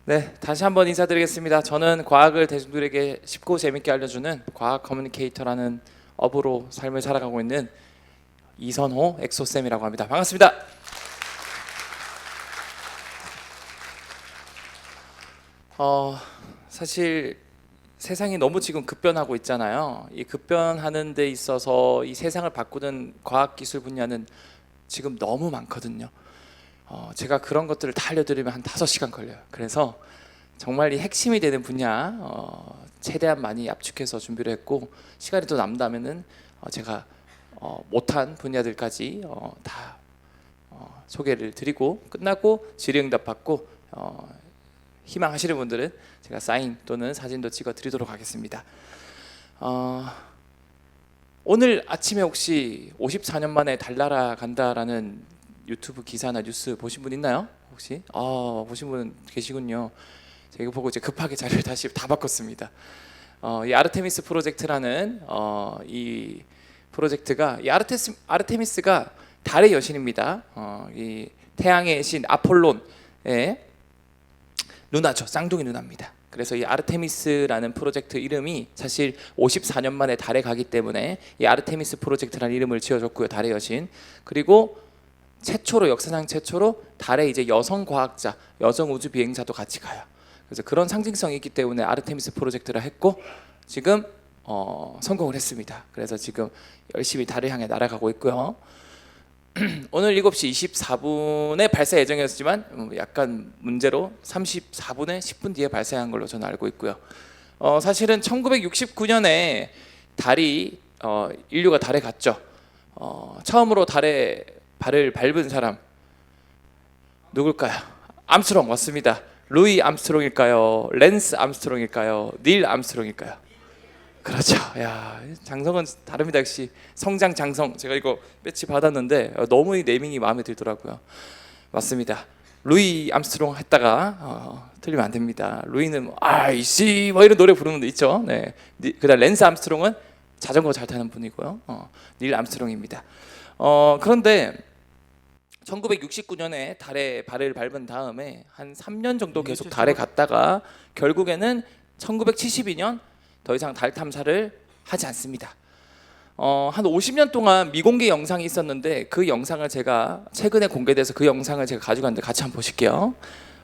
네, 다시 한번 인사드리겠습니다. 저는 과학을 대중들에게 쉽고 재밌게 알려주는 과학 커뮤니케이터라는 업으로 삶을 살아가고 있는 이선호 엑소쌤이라고 합니다. 반갑습니다. 사실 세상이 너무 지금 급변하고 있잖아요. 이 급변하는 데 있어서 이 세상을 바꾸는 과학기술 분야는 지금 너무 많거든요. 제가 그런 것들을 다 알려드리면 한 5시간 걸려요. 그래서 정말 이 핵심이 되는 분야 최대한 많이 압축해서 준비를 했고, 시간이 또 남다면은 제가 못한 분야들까지 다 소개를 드리고, 끝나고 질의응답 받고 희망하시는 분들은 제가 사인 또는 사진도 찍어 드리도록 하겠습니다. 오늘 아침에 혹시 54년 만에 달나라 간다라는 유튜브 기사나 뉴스 보신 분 있나요? 혹시? 보신 분 계시군요. 제가 이거 보고 이제 급하게 자료를 다시 다 바꿨습니다. 이 아르테미스 프로젝트라는 이 프로젝트가, 이 아르테미스가 달의 여신입니다. 이 태양의 신 아폴론의 누나죠. 쌍둥이 누나입니다. 그래서 이 아르테미스라는 프로젝트 이름이 사실 54년 만에 달에 가기 때문에 이 아르테미스 프로젝트라는 이름을 지어줬고요. 달의 여신. 그리고 역사상 최초로 달에 이제 여성 과학자, 여성 우주 비행자도 같이 가요. 그래서 그런 상징성이 있기 때문에 아르테미스 프로젝트를 했고, 지금 성공을 했습니다. 그래서 지금 열심히 달을 향해 날아가고 있고요. 오늘 7시 24분에 발사 예정이었지만 약간 문제로 34분에 10분 뒤에 발사한 걸로 저는 알고 있고요. 사실은 1969년에 인류가 달에 갔죠. 처음으로 달에 발을 밟은 사람 누굴까요? 암스트롱 맞습니다. 루이 암스트롱일까요? 랜스 암스트롱일까요? 닐 암스트롱일까요? 그렇죠. 야, 장성은 다릅니다. 역시 성장 장성. 제가 이거 배지 받았는데 너무 이 네이밍이 마음에 들더라고요. 맞습니다. 루이 암스트롱 했다가 틀리면 안 됩니다. 루이는 아이씨 뭐 이런 노래 부르는 데 있죠. 네. 그다음 랜스 암스트롱은 자전거 잘 타는 분이고요. 닐 암스트롱입니다. 그런데 1969년에 달에 발을 밟은 다음에 한 3년 정도 계속 달에 갔다가 결국에는 1972년 더 이상 달 탐사를 하지 않습니다. 한 50년 동안 미공개 영상이 있었는데, 그 영상을 제가 최근에 공개돼서 그 영상을 제가 가지고 왔는데 같이 한번 보실게요.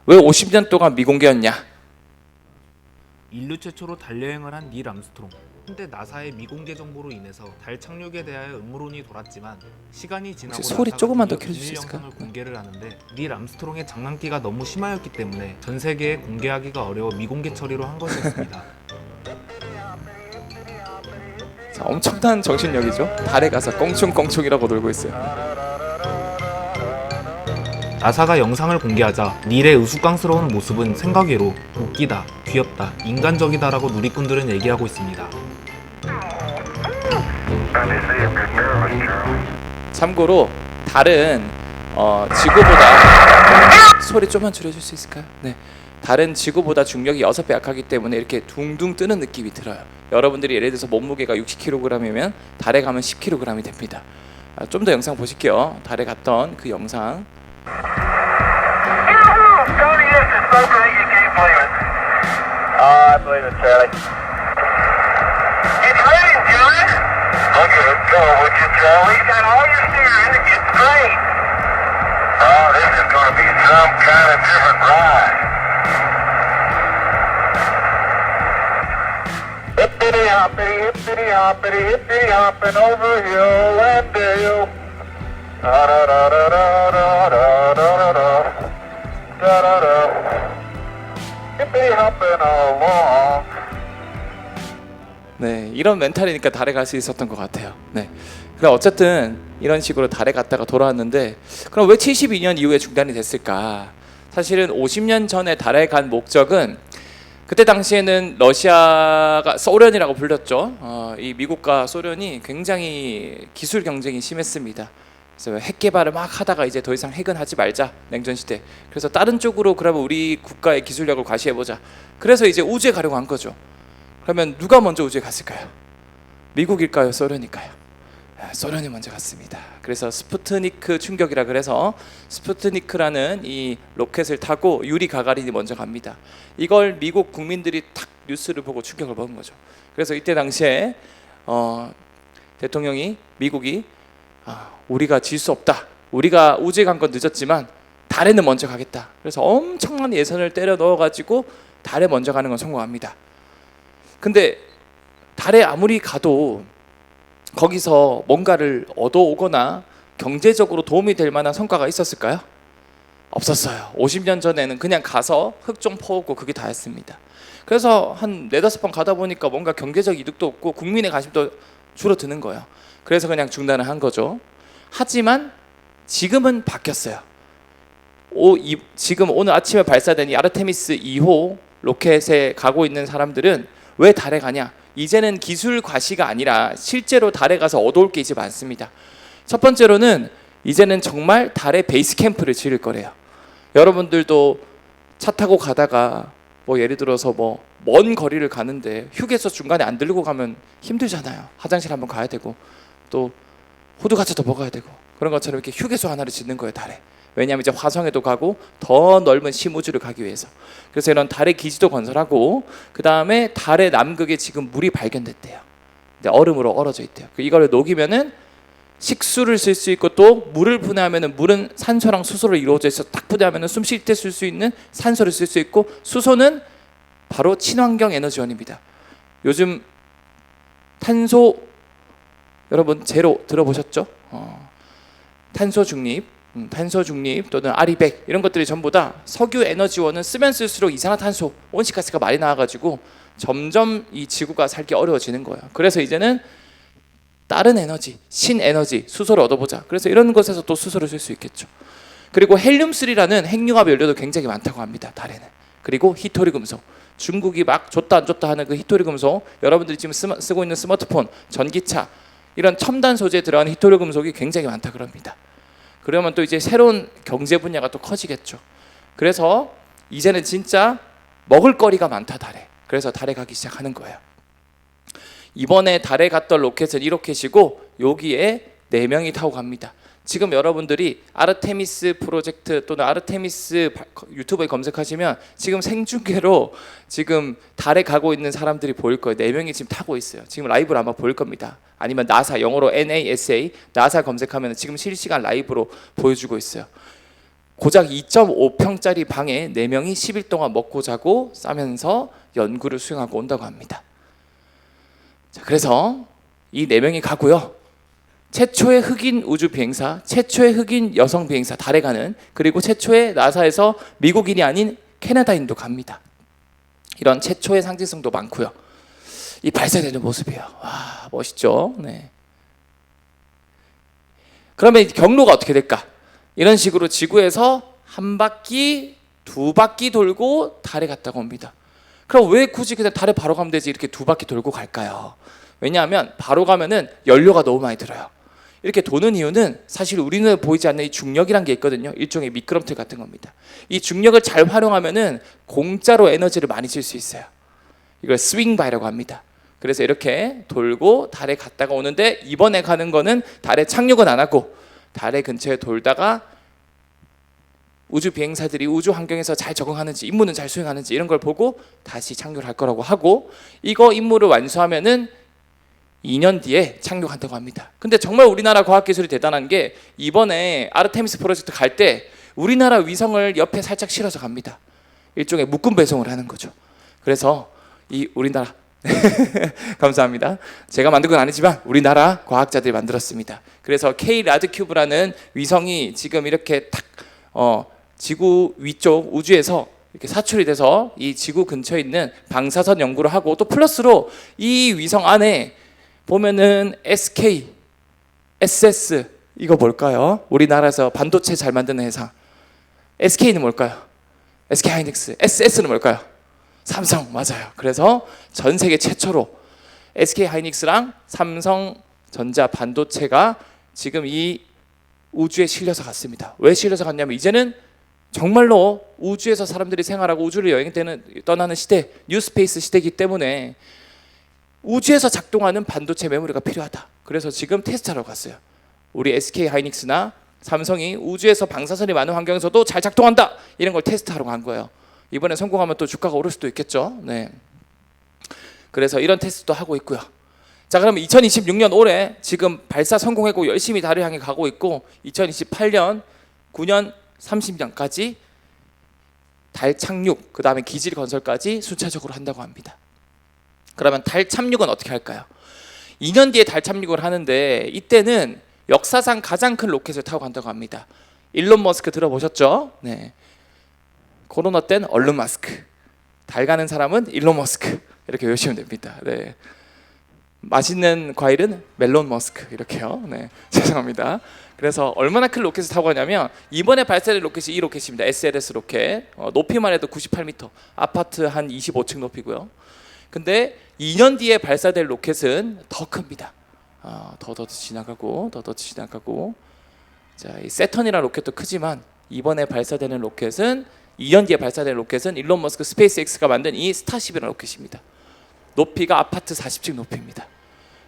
왜 50년 동안 미공개였냐? 인류 최초로 달 여행을 한 닐 암스트롱. 한때 나사의 미공개 정보로 인해서 달 착륙에 대하여 음모론이 돌았지만, 시간이 지나고 소리 나사가 조금만 더 드디어 켜줄 수 비밀 있을까요? 영상을 공개를 하는데, 닐 암스트롱의 장난기가 너무 심하였기 때문에 전 세계에 공개하기가 어려워 미공개 처리로 한 것이었습니다. 자, 엄청난 정신력이죠. 달에 가서 껑충껑충이라고 놀고 있어요. 나사가 영상을 공개하자 닐의 우스꽝스러운 모습은 생각외로 웃기다, 귀엽다, 인간적이다라고 누리꾼들은 얘기하고 있습니다. 참고로 달은 지구보다 소리 좀만 줄여줄 수 있을까요? 네, 달은 지구보다 중력이 6배 약하기 때문에 이렇게 둥둥 뜨는 느낌이 들어요. 여러분들이 예를 들어서 몸무게가 60kg이면 달에 가면 10kg이 됩니다. 좀 더 영상 보실게요. 달에 갔던 그 영상. I believe it, Charlie. It's raining, Johnny. Look at it go, would you, Charlie? You got all your steering, it's great. Oh, this is going to be some kind of different ride. Hippity hoppity, hippity hopping over hill and dale. Da da da da da da da da da da da da. Hippity hopping along. 네, 이런 멘탈이니까 달에 갈 수 있었던 것 같아요. 네, 그럼 어쨌든 이런 식으로 달에 갔다가 돌아왔는데, 그럼 왜 72년 이후에 중단이 됐을까? 사실은 50년 전에 달에 간 목적은, 그때 당시에는 러시아가 소련이라고 불렸죠. 이 미국과 소련이 굉장히 기술 경쟁이 심했습니다. 그래서 핵 개발을 막 하다가 이제 더 이상 핵은 하지 말자, 냉전 시대. 그래서 다른 쪽으로 그러면 우리 국가의 기술력을 과시해 보자. 그래서 이제 우주에 가려고 한 거죠. 그러면 누가 먼저 우주에 갔을까요? 미국일까요? 소련일까요? 소련이 먼저 갔습니다. 그래서 스푸트니크 충격이라 그래서 스푸트니크라는 이 로켓을 타고 유리 가가린이 먼저 갑니다. 이걸 미국 국민들이 탁 뉴스를 보고 충격을 먹은 거죠. 그래서 이때 당시에 대통령이 미국이 우리가 질 수 없다. 우리가 우주에 간 건 늦었지만 달에는 먼저 가겠다. 그래서 엄청난 예산을 때려 넣어가지고 달에 먼저 가는 건 성공합니다. 근데 달에 아무리 가도 거기서 뭔가를 얻어오거나 경제적으로 도움이 될 만한 성과가 있었을까요? 없었어요. 50년 전에는 그냥 가서 흙 좀 퍼오고 그게 다였습니다. 그래서 한 4-5번 가다 보니까 뭔가 경제적 이득도 없고 국민의 관심도 줄어드는 거예요. 그래서 그냥 중단을 한 거죠. 하지만 지금은 바뀌었어요. 지금 오늘 아침에 발사된 이 아르테미스 2호 로켓에 가고 있는 사람들은 왜 달에 가냐? 이제는 기술 과시가 아니라 실제로 달에 가서 얻어올 게 이제 많습니다. 첫 번째로는 이제는 정말 달에 베이스 캠프를 지을 거래요. 여러분들도 차 타고 가다가 뭐 예를 들어서 뭐 먼 거리를 가는데 휴게소 중간에 안 들고 가면 힘들잖아요. 화장실 한번 가야 되고 또 호두 과자도 먹어야 되고 그런 것처럼 이렇게 휴게소 하나를 짓는 거예요, 달에. 왜냐하면 이제 화성에도 가고 더 넓은 심우주를 가기 위해서. 그래서 이런 달의 기지도 건설하고 그 다음에 달의 남극에 지금 물이 발견됐대요. 얼음으로 얼어져 있대요. 이거를 녹이면은 식수를 쓸 수 있고 또 물을 분해하면은 물은 산소랑 수소로 이루어져 있어 딱 분해하면은 숨 쉴 때 쓸 수 있는 산소를 쓸 수 있고 수소는 바로 친환경 에너지원입니다. 요즘 탄소 여러분 제로 들어보셨죠? 탄소 중립 또는 아리백 이런 것들이 전부 다 석유 에너지원은 쓰면 쓸수록 이산화탄소 온실가스가 많이 나와가지고 점점 이 지구가 살기 어려워지는 거예요. 그래서 이제는 다른 에너지, 신에너지, 수소를 얻어보자. 그래서 이런 곳에서 또 수소를 쓸 수 있겠죠. 그리고 헬륨3라는 핵융합 연료도 굉장히 많다고 합니다, 달에는. 그리고 히토리 금속. 중국이 막 줬다 안 줬다 하는 그 히토리 금속, 여러분들이 지금 쓰고 있는 스마트폰, 전기차 이런 첨단 소재에 들어가는 히토리 금속이 굉장히 많다 그럽니다. 그러면 또 이제 새로운 경제 분야가 또 커지겠죠. 그래서 이제는 진짜 먹을 거리가 많다, 달에. 그래서 달에 가기 시작하는 거예요. 이번에 달에 갔던 로켓은 이 로켓이고 여기에 4명이 타고 갑니다. 지금 여러분들이 아르테미스 프로젝트 또는 아르테미스 유튜브에 검색하시면 지금 생중계로 지금 달에 가고 있는 사람들이 보일 거예요. 4명이 지금 타고 있어요. 지금 라이브로 아마 보일 겁니다. 아니면 나사, 영어로 NASA, 나사 검색하면 지금 실시간 라이브로 보여주고 있어요. 고작 2.5평짜리 방에 4명이 10일 동안 먹고 자고 싸면서 연구를 수행하고 온다고 합니다. 자, 그래서 이 4명이 가고요. 최초의 흑인 우주 비행사, 최초의 흑인 여성 비행사 달에 가는, 그리고 최초의 나사에서 미국인이 아닌 캐나다인도 갑니다. 이런 최초의 상징성도 많고요. 이 발사되는 모습이에요. 와, 멋있죠? 네. 그러면 경로가 어떻게 될까? 이런 식으로 지구에서 1바퀴, 2바퀴 돌고 달에 갔다가 옵니다. 그럼 왜 굳이 그냥 달에 바로 가면 되지 이렇게 2바퀴 돌고 갈까요? 왜냐하면 바로 가면은 연료가 너무 많이 들어요. 이렇게 도는 이유는 사실 우리는 보이지 않는 이 중력이란 게 있거든요. 일종의 미끄럼틀 같은 겁니다. 이 중력을 잘 활용하면은 공짜로 에너지를 많이 쓸 수 있어요. 이걸 스윙바이라고 합니다. 그래서 이렇게 돌고 달에 갔다가 오는데 이번에 가는 거는 달에 착륙은 안 하고 달의 근처에 돌다가 우주 비행사들이 우주 환경에서 잘 적응하는지 임무는 잘 수행하는지 이런 걸 보고 다시 착륙을 할 거라고 하고 이거 임무를 완수하면은 2년 뒤에 착륙한다고 합니다. 근데 정말 우리나라 과학기술이 대단한 게 이번에 아르테미스 프로젝트 갈 때 우리나라 위성을 옆에 살짝 실어서 갑니다. 일종의 묶음 배송을 하는 거죠. 그래서 이 우리나라 감사합니다. 제가 만든 건 아니지만 우리나라 과학자들이 만들었습니다. 그래서 K 라드큐브라는 위성이 지금 이렇게 탁 지구 위쪽 우주에서 이렇게 사출이 돼서 이 지구 근처에 있는 방사선 연구를 하고 또 플러스로 이 위성 안에 보면은 SK, SS 이거 뭘까요? 우리나라에서 반도체 잘 만드는 회사. SK는 뭘까요? SK 하이닉스. SS는 뭘까요? 삼성. 맞아요. 그래서 전 세계 최초로 SK 하이닉스랑 삼성전자 반도체가 지금 이 우주에 실려서 갔습니다. 왜 실려서 갔냐면 이제는 정말로 우주에서 사람들이 생활하고 우주를 떠나는 시대, 뉴스페이스 시대이기 때문에 우주에서 작동하는 반도체 메모리가 필요하다. 그래서 지금 테스트하러 갔어요. 우리 SK 하이닉스나 삼성이 우주에서 방사선이 많은 환경에서도 잘 작동한다 이런 걸 테스트하러 간 거예요. 이번에 성공하면 또 주가가 오를 수도 있겠죠. 네. 그래서 이런 테스트도 하고 있고요. 자, 그러면 2026년 올해 지금 발사 성공했고 열심히 달을 향해 가고 있고 2028년, 9년, 30년까지 달 착륙, 그 다음에 기질 건설까지 순차적으로 한다고 합니다. 그러면 달 착륙은 어떻게 할까요? 2년 뒤에 달 착륙을 하는데 이때는 역사상 가장 큰 로켓을 타고 간다고 합니다. 일론 머스크 들어보셨죠? 네. 코로나 땐 얼른 마스크, 달 가는 사람은 일론 머스크 이렇게 외우시면 됩니다. 네. 맛있는 과일은 멜론 머스크 이렇게요. 네. 죄송합니다. 그래서 얼마나 큰 로켓을 타고 가냐면 이번에 발사된 로켓이 이 로켓입니다. SLS 로켓. 높이만 해도 98m, 아파트 한 25층 높이고요. 근데 2년 뒤에 발사될 로켓은 더 큽니다. 더 지나가고 더 지나가고. 자, 이 세턴이라는 로켓도 크지만 이번에 발사되는 로켓은 2년 뒤에 발사된 로켓은 일론 머스크 스페이스X가 만든 이 스타쉽이라는 로켓입니다. 높이가 아파트 40층 높이입니다.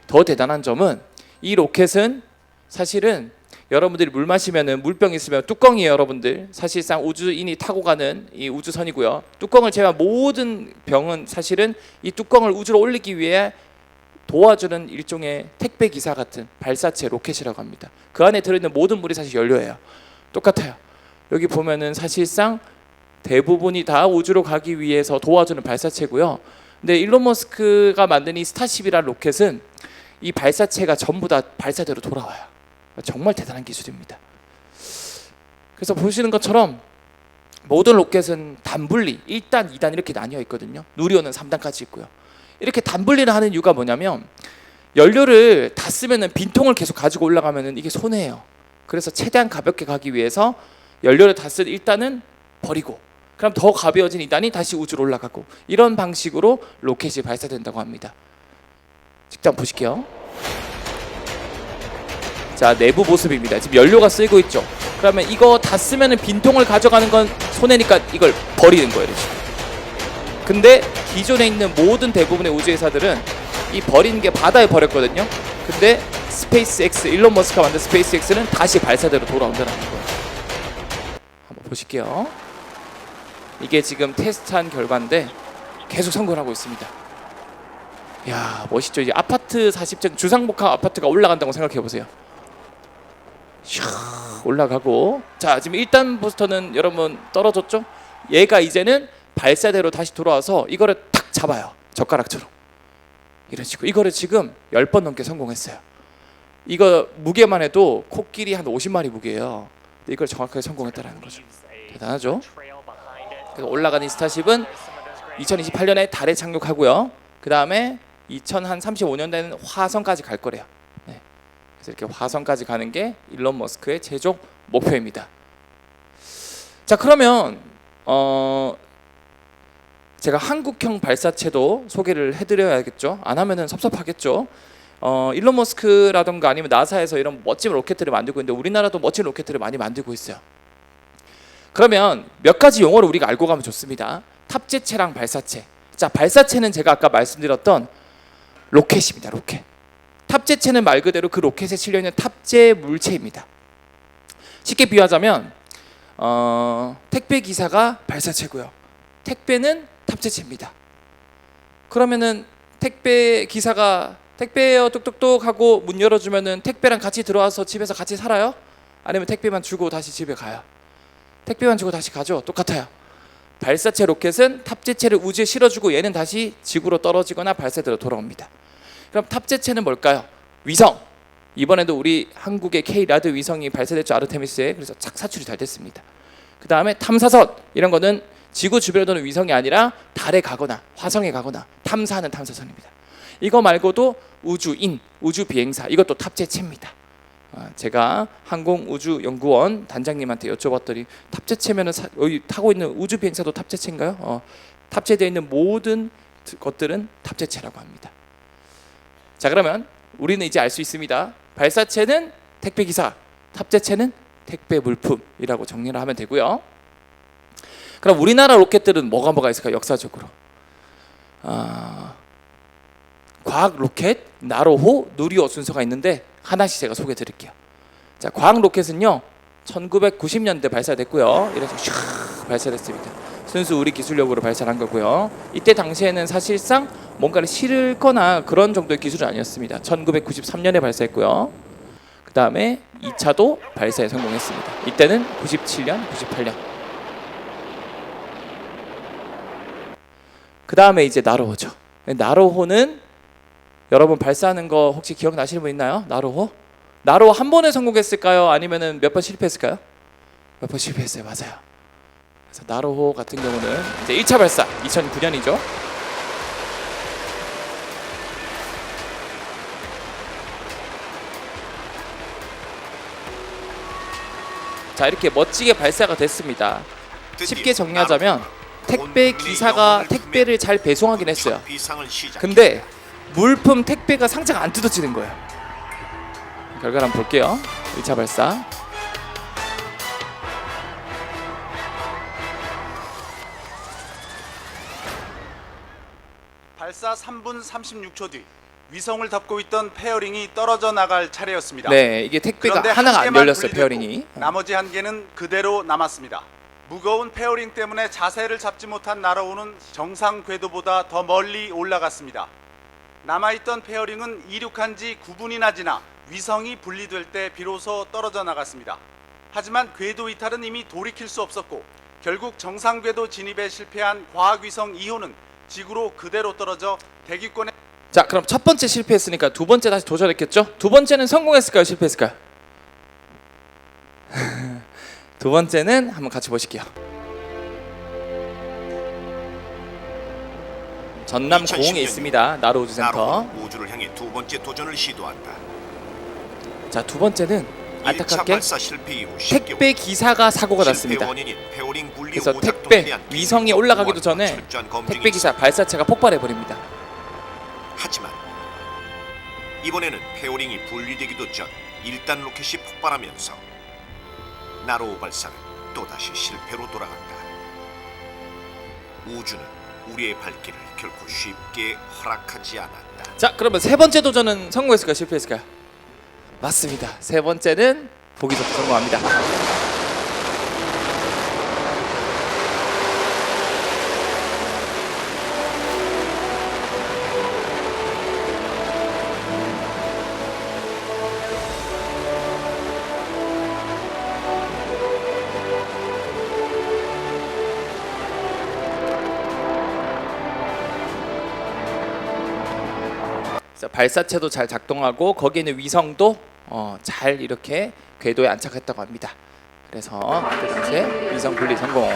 더 대단한 점은 이 로켓은 사실은 여러분들이 물 마시면은 물병 있으면 뚜껑이에요, 여러분들. 사실상 우주인이 타고 가는 이 우주선이고요. 뚜껑을 제외한 모든 병은 사실은 이 뚜껑을 우주로 올리기 위해 도와주는 일종의 택배 기사 같은 발사체 로켓이라고 합니다. 그 안에 들어있는 모든 물이 사실 연료예요. 똑같아요. 여기 보면은 사실상 대부분이 다 우주로 가기 위해서 도와주는 발사체고요. 근데 일론 머스크가 만든 이 스타쉽이라는 로켓은 이 발사체가 전부 다 발사대로 돌아와요. 정말 대단한 기술입니다. 그래서 보시는 것처럼 모든 로켓은 단분리 1단, 2단 이렇게 나뉘어 있거든요. 누리호는 3단까지 있고요. 이렇게 단분리를 하는 이유가 뭐냐면 연료를 다 쓰면은 빈통을 계속 가지고 올라가면은 이게 손해예요. 그래서 최대한 가볍게 가기 위해서 연료를 다 쓴 1단은 버리고 그럼 더 가벼워진 2단이 다시 우주로 올라가고 이런 방식으로 로켓이 발사된다고 합니다. 직접 보실게요. 자, 내부 모습입니다. 지금 연료가 쓰이고 있죠. 그러면 이거 다 쓰면은 빈통을 가져가는 건 손해니까 이걸 버리는 거예요, 이렇게. 근데 기존에 있는 모든 대부분의 우주회사들은 이 버리는 게 바다에 버렸거든요. 근데 스페이스X, 일론 머스크가 만든 스페이스X는 다시 발사대로 돌아온다는 거예요. 한번 보실게요. 이게 지금 테스트한 결과인데 계속 성공을 하고 있습니다. 이야, 멋있죠. 이제 아파트 40층 주상복합 아파트가 올라간다고 생각해 보세요. 슉 올라가고, 자, 지금 1단 부스터는 여러분 떨어졌죠? 얘가 이제는 발사대로 다시 돌아와서 이거를 탁 잡아요. 젓가락처럼. 이런 식으로 이거를 지금 10번 넘게 성공했어요. 이거 무게만 해도 코끼리 한 50마리 무게예요. 이걸 정확하게 성공했다는 거죠. 대단하죠? 그래서 올라가는 이 스타쉽은 2028년에 달에 착륙하고요. 그 다음에 2035년에는 화성까지 갈 거래요. 네. 그래서 이렇게 화성까지 가는 게 일론 머스크의 최종 목표입니다. 자, 그러면 제가 한국형 발사체도 소개를 해드려야겠죠. 안 하면은 섭섭하겠죠. 일론 머스크라던가 아니면 나사에서 이런 멋진 로켓들을 만들고 있는데 우리나라도 멋진 로켓들을 많이 만들고 있어요. 그러면 몇 가지 용어를 우리가 알고 가면 좋습니다. 탑재체랑 발사체. 자, 발사체는 제가 아까 말씀드렸던 로켓입니다. 로켓. 탑재체는 말 그대로 그 로켓에 실려있는 탑재 물체입니다. 쉽게 비유하자면 택배 기사가 발사체고요. 택배는 탑재체입니다. 그러면은 택배 기사가 택배예요 뚝뚝뚝 하고 문 열어주면은 택배랑 같이 들어와서 집에서 같이 살아요? 아니면 택배만 주고 다시 집에 가요? 택배만 주고 다시 가죠. 똑같아요. 발사체 로켓은 탑재체를 우주에 실어주고 얘는 다시 지구로 떨어지거나 발사대로 돌아옵니다. 그럼 탑재체는 뭘까요? 위성. 이번에도 우리 한국의 K-라드 위성이 발사됐죠. 아르테미스에. 그래서 착 사출이 잘 됐습니다. 그 다음에 탐사선. 이런 거는 지구 주변에 도는 위성이 아니라 달에 가거나 화성에 가거나 탐사하는 탐사선입니다. 이거 말고도 우주인, 우주 비행사. 이것도 탑재체입니다. 제가 항공우주연구원 단장님한테 여쭤봤더니 탑재체면은 여기 타고 있는 우주 비행사도 탑재체인가요? 탑재되어 있는 모든 것들은 탑재체라고 합니다. 자, 그러면 우리는 이제 알 수 있습니다. 발사체는 택배 기사, 탑재체는 택배 물품이라고 정리를 하면 되고요. 그럼 우리나라 로켓들은 뭐가 있을까요? 역사적으로 과학 로켓, 나로호, 누리호 순서가 있는데 하나씩 제가 소개해 드릴게요. 자, 과학 로켓은요 1990년대 발사됐고요. 이래서 슉 발사됐습니다. 순수 우리 기술력으로 발사한 거고요. 이때 당시에는 사실상 뭔가를 실거나 그런 정도의 기술은 아니었습니다. 1993년에 발사했고요. 그 다음에 2차도 발사에 성공했습니다. 이때는 97년, 98년. 그 다음에 이제 나로호죠. 나로호는 여러분 발사하는 거 혹시 기억나시는 분 있나요? 나로호? 나로호 한 번에 성공했을까요? 아니면은 몇 번 실패했을까요? 몇 번 실패했어요. 맞아요. 그래서 나로호 같은 경우는 이제 1차 발사 2009년이죠. 자, 이렇게 멋지게 발사가 됐습니다. 쉽게 정리하자면 택배 기사가 택배를 잘 배송하긴 했어요. 근데 물품 택배가 상자가 안 뜯어지는 거예요. 결과를 한번 볼게요. 1차 발사. 발사 3분 36초 뒤 위성을 덮고 있던 페어링이 떨어져 나갈 차례였습니다. 네, 이게 택배가 그런데 하나가 한 안 개만 열렸어요. 분리됐고 페어링이. 나머지 한 개는 그대로 남았습니다. 무거운 페어링 때문에 자세를 잡지 못한 나로호는 정상 궤도보다 더 멀리 올라갔습니다. 남아있던 페어링은 이륙한 지 9분이나 지나 위성이 분리될 때 비로소 떨어져 나갔습니다. 하지만 궤도 이탈은 이미 돌이킬 수 없었고 결국 정상 궤도 진입에 실패한 과학위성 2호는 지구로 그대로 떨어져 대기권에 자, 그럼 첫 번째 실패했으니까 두 번째 다시 도전했겠죠? 두 번째는 성공했을까요? 실패했을까요? 두 번째는 한번 같이 보실게요. 전남 고흥에 있습니다. 나로 우주센터. 나로호는 우주를 향해 두 번째 도전을 시도한다. 자, 두 번째는 1차 안타깝게 발사 실패 이후 10개월 택배 기사가 사고가 실패 났습니다. 원인인 페어링 분리 그래서 오작동에 택배 대한 위성이 기술적 올라가기도 보완과 전에 철저한 검증이 택배 기사 있었다. 발사체가 폭발해 버립니다. 하지만 이번에는 페어링이 분리되기도 전 1단 로켓이 폭발하면서 나로호 발사는 또다시 실패로 돌아간다. 우주는 우리의 발길을 결코 쉽게 허락하지 않았다. 자, 그러면 세 번째 도전은 성공했을까요? 실패했을까요? 맞습니다. 세 번째는 보기 좋게 성공합니다. 그래서 발사체도 잘 작동하고 거기에 있는 위성도 잘 이렇게 궤도에 안착했다고 합니다. 그래서 그때 당시에 위성 분리 성공.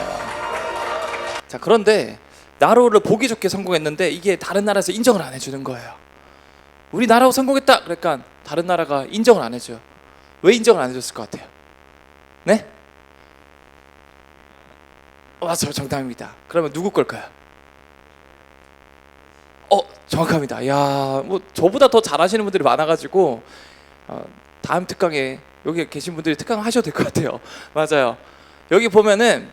자, 그런데 나로호를 보기 좋게 성공했는데 이게 다른 나라에서 인정을 안 해주는 거예요. 우리 나라호 성공했다. 그러니까 다른 나라가 인정을 안 해줘요. 왜 인정을 안 해줬을 것 같아요? 네? 맞아요, 정답입니다. 그러면 누구 걸까요? 정확합니다. 야, 뭐 저보다 더 잘하시는 분들이 많아가지고 다음 특강에 여기 계신 분들이 특강 하셔도 될 것 같아요. 맞아요. 여기 보면은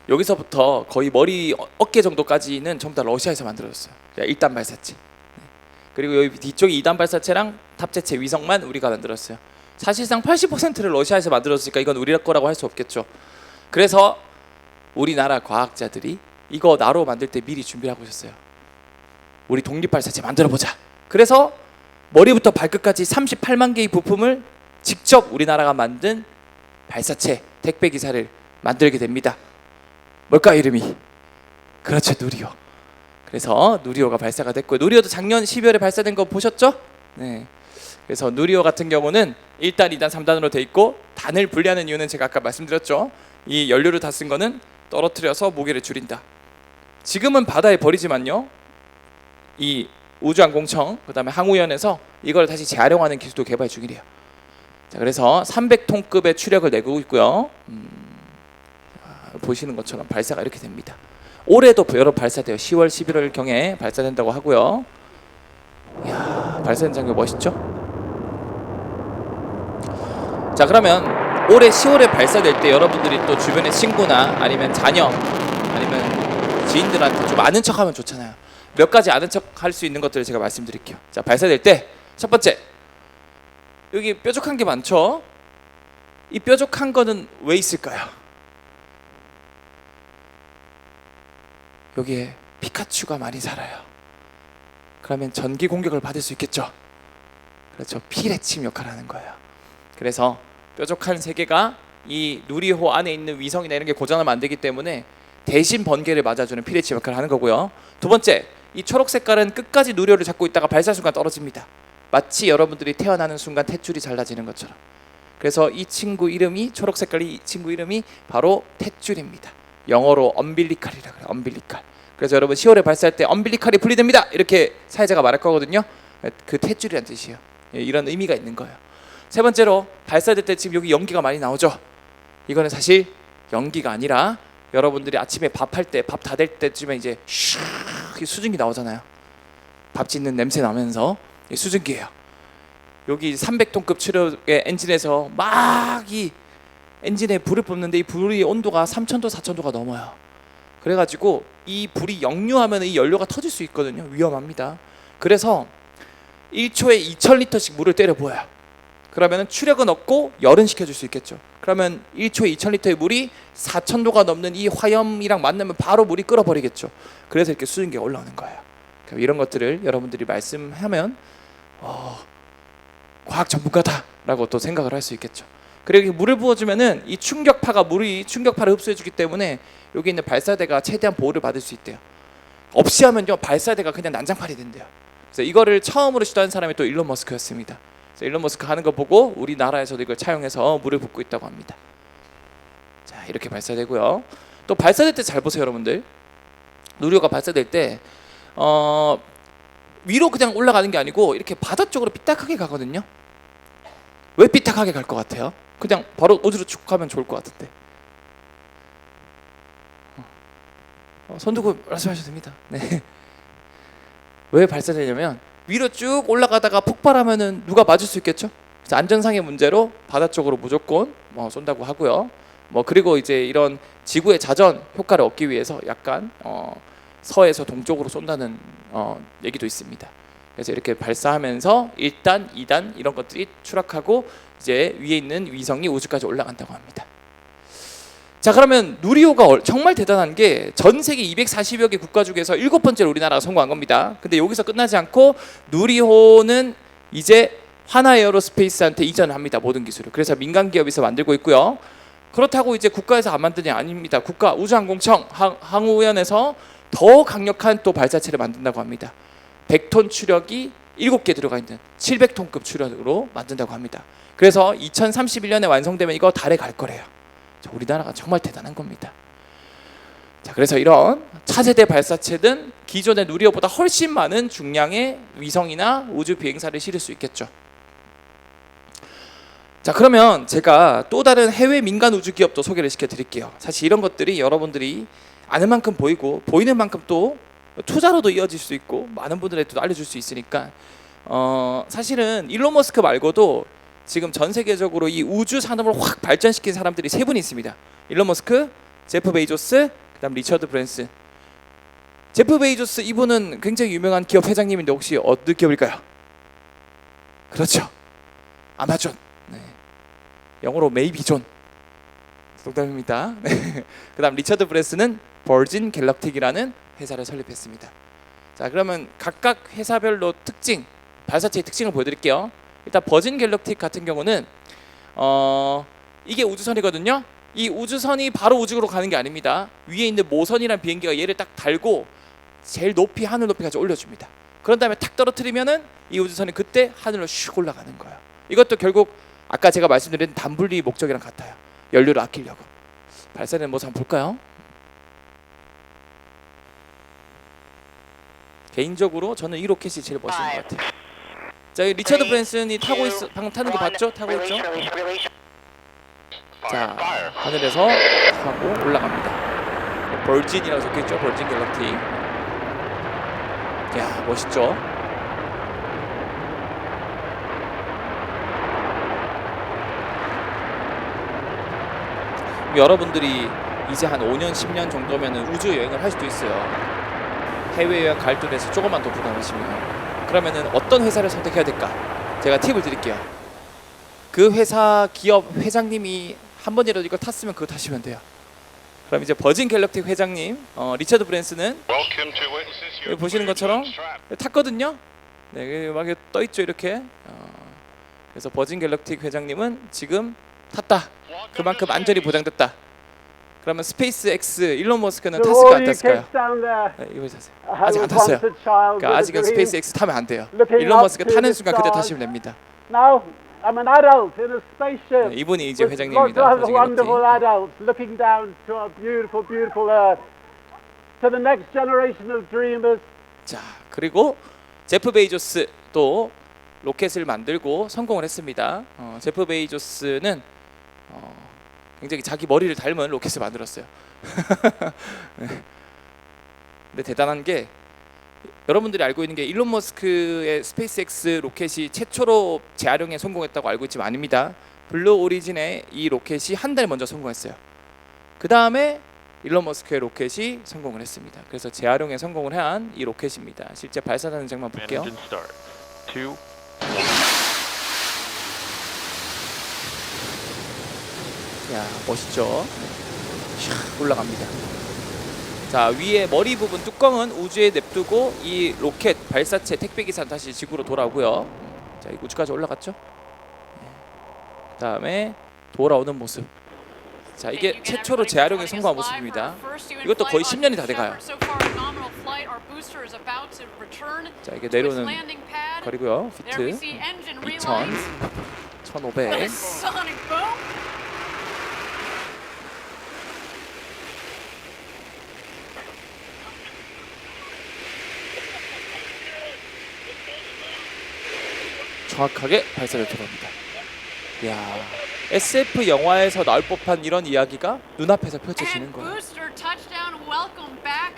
여기서부터 거의 머리 어깨 정도까지는 전부 다 러시아에서 만들어졌어요. 1단 발사체. 그리고 여기 뒤쪽이 2단 발사체랑 탑재체 위성만 우리가 만들었어요. 사실상 80%를 러시아에서 만들었으니까 이건 우리 거라고 할 수 없겠죠. 그래서 우리나라 과학자들이 이거 나로 만들 때 미리 준비를 하고 있었어요. 우리 독립발사체 만들어보자. 그래서 머리부터 발끝까지 38만 개의 부품을 직접 우리나라가 만든 발사체 택배 기사를 만들게 됩니다. 뭘까 이름이? 그렇죠, 누리호. 그래서 누리호가 발사가 됐고, 누리호도 작년 12월에 발사된 거 보셨죠? 네. 그래서 누리호 같은 경우는 1단, 2단, 3단으로 돼 있고 단을 분리하는 이유는 제가 아까 말씀드렸죠. 이 연료를 다 쓴 거는 떨어뜨려서 무게를 줄인다. 지금은 바다에 버리지만요, 이 우주항공청 그다음에 항우연에서 이걸 다시 재활용하는 기술도 개발 중이래요. 자, 그래서 300톤급의 추력을 내고 있고요. 보시는 것처럼 발사가 이렇게 됩니다. 올해도 여러 발사돼요. 10월, 11월 경에 발사된다고 하고요. 이야, 발사된 장면 멋있죠? 자, 그러면 올해 10월에 발사될 때 여러분들이 또 주변의 친구나 아니면 자녀 아니면 지인들한테 좀 아는 척하면 좋잖아요. 몇 가지 아는 척 할 수 있는 것들을 제가 말씀드릴게요. 자, 발사될 때 첫 번째, 여기 뾰족한 게 많죠? 이 뾰족한 거는 왜 있을까요? 여기에 피카츄가 많이 살아요. 그러면 전기 공격을 받을 수 있겠죠? 그렇죠. 피레침 역할을 하는 거예요. 그래서 뾰족한 세 개가 이 누리호 안에 있는 위성이나 이런 게 고장나면 안 되기 때문에 대신 번개를 맞아주는 피레침 역할을 하는 거고요. 두 번째, 이 초록 색깔은 끝까지 누리호를 잡고 있다가 발사 순간 떨어집니다. 마치 여러분들이 태어나는 순간 탯줄이 잘라지는 것처럼. 그래서 이 친구 이름이, 초록 색깔이 이 친구 이름이 바로 탯줄입니다. 영어로 엄빌리칼이라 그래요. 엄빌리칼. 그래서 여러분 10월에 발사할 때 엄빌리칼이 분리됩니다 이렇게 사회자가 말할 거거든요. 그 탯줄이란 뜻이에요. 이런 의미가 있는 거예요. 세 번째로, 발사될 때 지금 여기 연기가 많이 나오죠. 이거는 사실 연기가 아니라 여러분들이 아침에 밥할 때, 밥 다 될 때쯤에 이제 슉 수증기 나오잖아요. 밥 짓는 냄새 나면서 수증기예요. 여기 300톤급 추력의 엔진에서 막 이 엔진에 불을 뿜는데 이 불의 온도가 3000도, 4000도가 넘어요. 그래가지고 이 불이 역류하면 이 연료가 터질 수 있거든요. 위험합니다. 그래서 1초에 2000리터씩 물을 때려 부어요. 그러면 추력은 없고 열은 식혀줄 수 있겠죠. 그러면 1초에 2000리터의 물이 4000도가 넘는 이 화염이랑 만나면 바로 물이 끓어버리겠죠. 그래서 이렇게 수증기가 올라오는 거예요. 이런 것들을 여러분들이 말씀하면 과학 전문가다라고 또 생각을 할 수 있겠죠. 그리고 물을 부어주면은 이 충격파가 물이 충격파를 흡수해주기 때문에 여기 있는 발사대가 최대한 보호를 받을 수 있대요. 없이 하면요 발사대가 그냥 난장판이 된대요. 그래서 이거를 처음으로 시도한 사람이 또 일론 머스크였습니다. 그래서 일론 머스크 하는 거 보고 우리나라에서도 이걸 차용해서 물을 붓고 있다고 합니다. 자, 이렇게 발사되고요. 또 발사될 때 잘 보세요, 여러분들. 누리호가 발사될 때 위로 그냥 올라가는 게 아니고 이렇게 바다 쪽으로 삐딱하게 가거든요. 왜 삐딱하게 갈 것 같아요? 그냥 바로 우주로 쭉 가면 좋을 것 같은데. 손 두고 말씀하셔도 됩니다. 네. 왜 발사되냐면 위로 쭉 올라가다가 폭발하면은 누가 맞을 수 있겠죠? 그래서 안전상의 문제로 바다 쪽으로 무조건 쏜다고 하고요. 그리고 이제 이런 지구의 자전 효과를 얻기 위해서 약간 서에서 동쪽으로 쏜다는 얘기도 있습니다. 그래서 이렇게 발사하면서 1단, 2단 이런 것들이 추락하고 이제 위에 있는 위성이 우주까지 올라간다고 합니다. 자, 그러면 누리호가 정말 대단한 게 전 세계 240여 개 국가 중에서 7번째로 우리나라가 성공한 겁니다. 근데 여기서 끝나지 않고 누리호는 이제 하나에어로스페이스한테 이전을 합니다. 모든 기술을. 그래서 민간 기업에서 만들고 있고요. 그렇다고 이제 국가에서 안 만드냐? 아닙니다. 국가 우주항공청 항우연에서 더 강력한 또 발사체를 만든다고 합니다. 100톤 추력이 7개 들어가 있는 700톤급 추력으로 만든다고 합니다. 그래서 2031년에 완성되면 이거 달에 갈 거래요. 우리나라가 정말 대단한 겁니다. 자, 그래서 이런 차세대 발사체는 기존의 누리호보다 훨씬 많은 중량의 위성이나 우주 비행사를 실을 수 있겠죠. 자, 그러면 제가 또 다른 해외 민간 우주 기업도 소개를 시켜드릴게요. 사실 이런 것들이 여러분들이 아는 만큼 보이고 보이는 만큼 또 투자로도 이어질 수 있고 많은 분들에게도 알려줄 수 있으니까 사실은 일론 머스크 말고도 지금 전 세계적으로 이 우주 산업을 확 발전시킨 사람들이 세 분이 있습니다. 일론 머스크, 제프 베이조스, 그다음 리처드 브랜슨. 제프 베이조스 이분은 굉장히 유명한 기업 회장님인데 혹시 어느 기업일까요? 그렇죠, 아마존. 네. 영어로 메이비존. 농담입니다. 네. 그다음 리처드 브랜슨은 버진 갤럭틱이라는 회사를 설립했습니다. 자, 그러면 각각 회사별로 특징, 발사체의 특징을 보여드릴게요. 일단 버진 갤럭틱 같은 경우는 이게 우주선이거든요. 이 우주선이 바로 우주로 가는 게 아닙니다. 위에 있는 모선이라는 비행기가 얘를 딱 달고 제일 높이 하늘 높이까지 올려줍니다. 그런 다음에 탁 떨어뜨리면은 이 우주선이 그때 하늘로 슉 올라가는 거예요. 이것도 결국 아까 제가 말씀드린 단분리 목적이랑 같아요. 연료를 아끼려고. 발사되는 모습 한번 볼까요? 개인적으로 저는 이 로켓이 제일 멋있는 것 같아요. 자, 리처드 브랜슨이 타고 방금 타는 거 봤죠? 타고 있죠? 자, 하늘에서 타고 올라갑니다. 버진이라고 적혀있죠? 버진 갤럭틱. 야, 멋있죠? 여러분들이 이제 한 5년, 10년 정도면 우주 여행을 할 수도 있어요. 해외여행 갈 돈에서 조금만 더 부담하시면 그러면은 어떤 회사를 선택해야 될까? 제가 팁을 드릴게요. 그 회사 기업 회장님이 한 번이라도 이걸 탔으면 그거 타시면 돼요. 그럼 이제 버진 갤럭틱 회장님 리처드 브랜슨은 여기 보시는 것처럼 탔거든요. 네, 막 떠 있죠 이렇게. 그래서 버진 갤럭틱 회장님은 지금 탔다. 그만큼 안전이 보장됐다. 그러면 스페이스 X 일론 머스크는 탔을까 안 탔을까요? 네, 이거 타세요. 아직 안 탔어요. 그러니까 아직은 스페이스 X 타면 안 돼요. 일론 머스크 타는 순간 그때 타시면 됩니다. Now I'm an adult in a spaceship. 네, 이분이 이제 with lots 회장님입니다. of 버진 wonderful 갤럭틱. adults looking down to our beautiful, beautiful Earth, to the next generation of dreamers. 자, 그리고 제프 베이조스 또 로켓을 만들고 성공을 했습니다. 제프 베이조스는 굉장히 자기 머리를 닮은 로켓을 만들었어요. 네. 근데 대단한 게 여러분들이 알고 있는 게 일론 머스크의 스페이스X 로켓이 최초로 재활용에 성공했다고 알고 있지만 아닙니다. 블루 오리진의 이 로켓이 한 달 먼저 성공했어요. 그 다음에 일론 머스크의 로켓이 성공을 했습니다. 그래서 재활용에 성공을 한 이 로켓입니다. 실제 발사하는 장면 볼게요. 야, 멋있죠? 샥 올라갑니다. 자, 위에 머리 부분 뚜껑은 우주에 냅두고 이 로켓 발사체 택배 기사는 다시 지구로 돌아오고요. 자, 이 우주까지 올라갔죠? 네. 그다음에 돌아오는 모습. 자, 이게 최초로 재활용에 성공한 모습입니다. 이것도 거의 10년이 다 돼가요. 자, 이게 내려오는 거리고요. 피트 2000, 1500. 정확하게 발사를 들어옵니다. 이야, SF 영화에서 나올 법한 이런 이야기가 눈앞에서 펼쳐지는 거예요.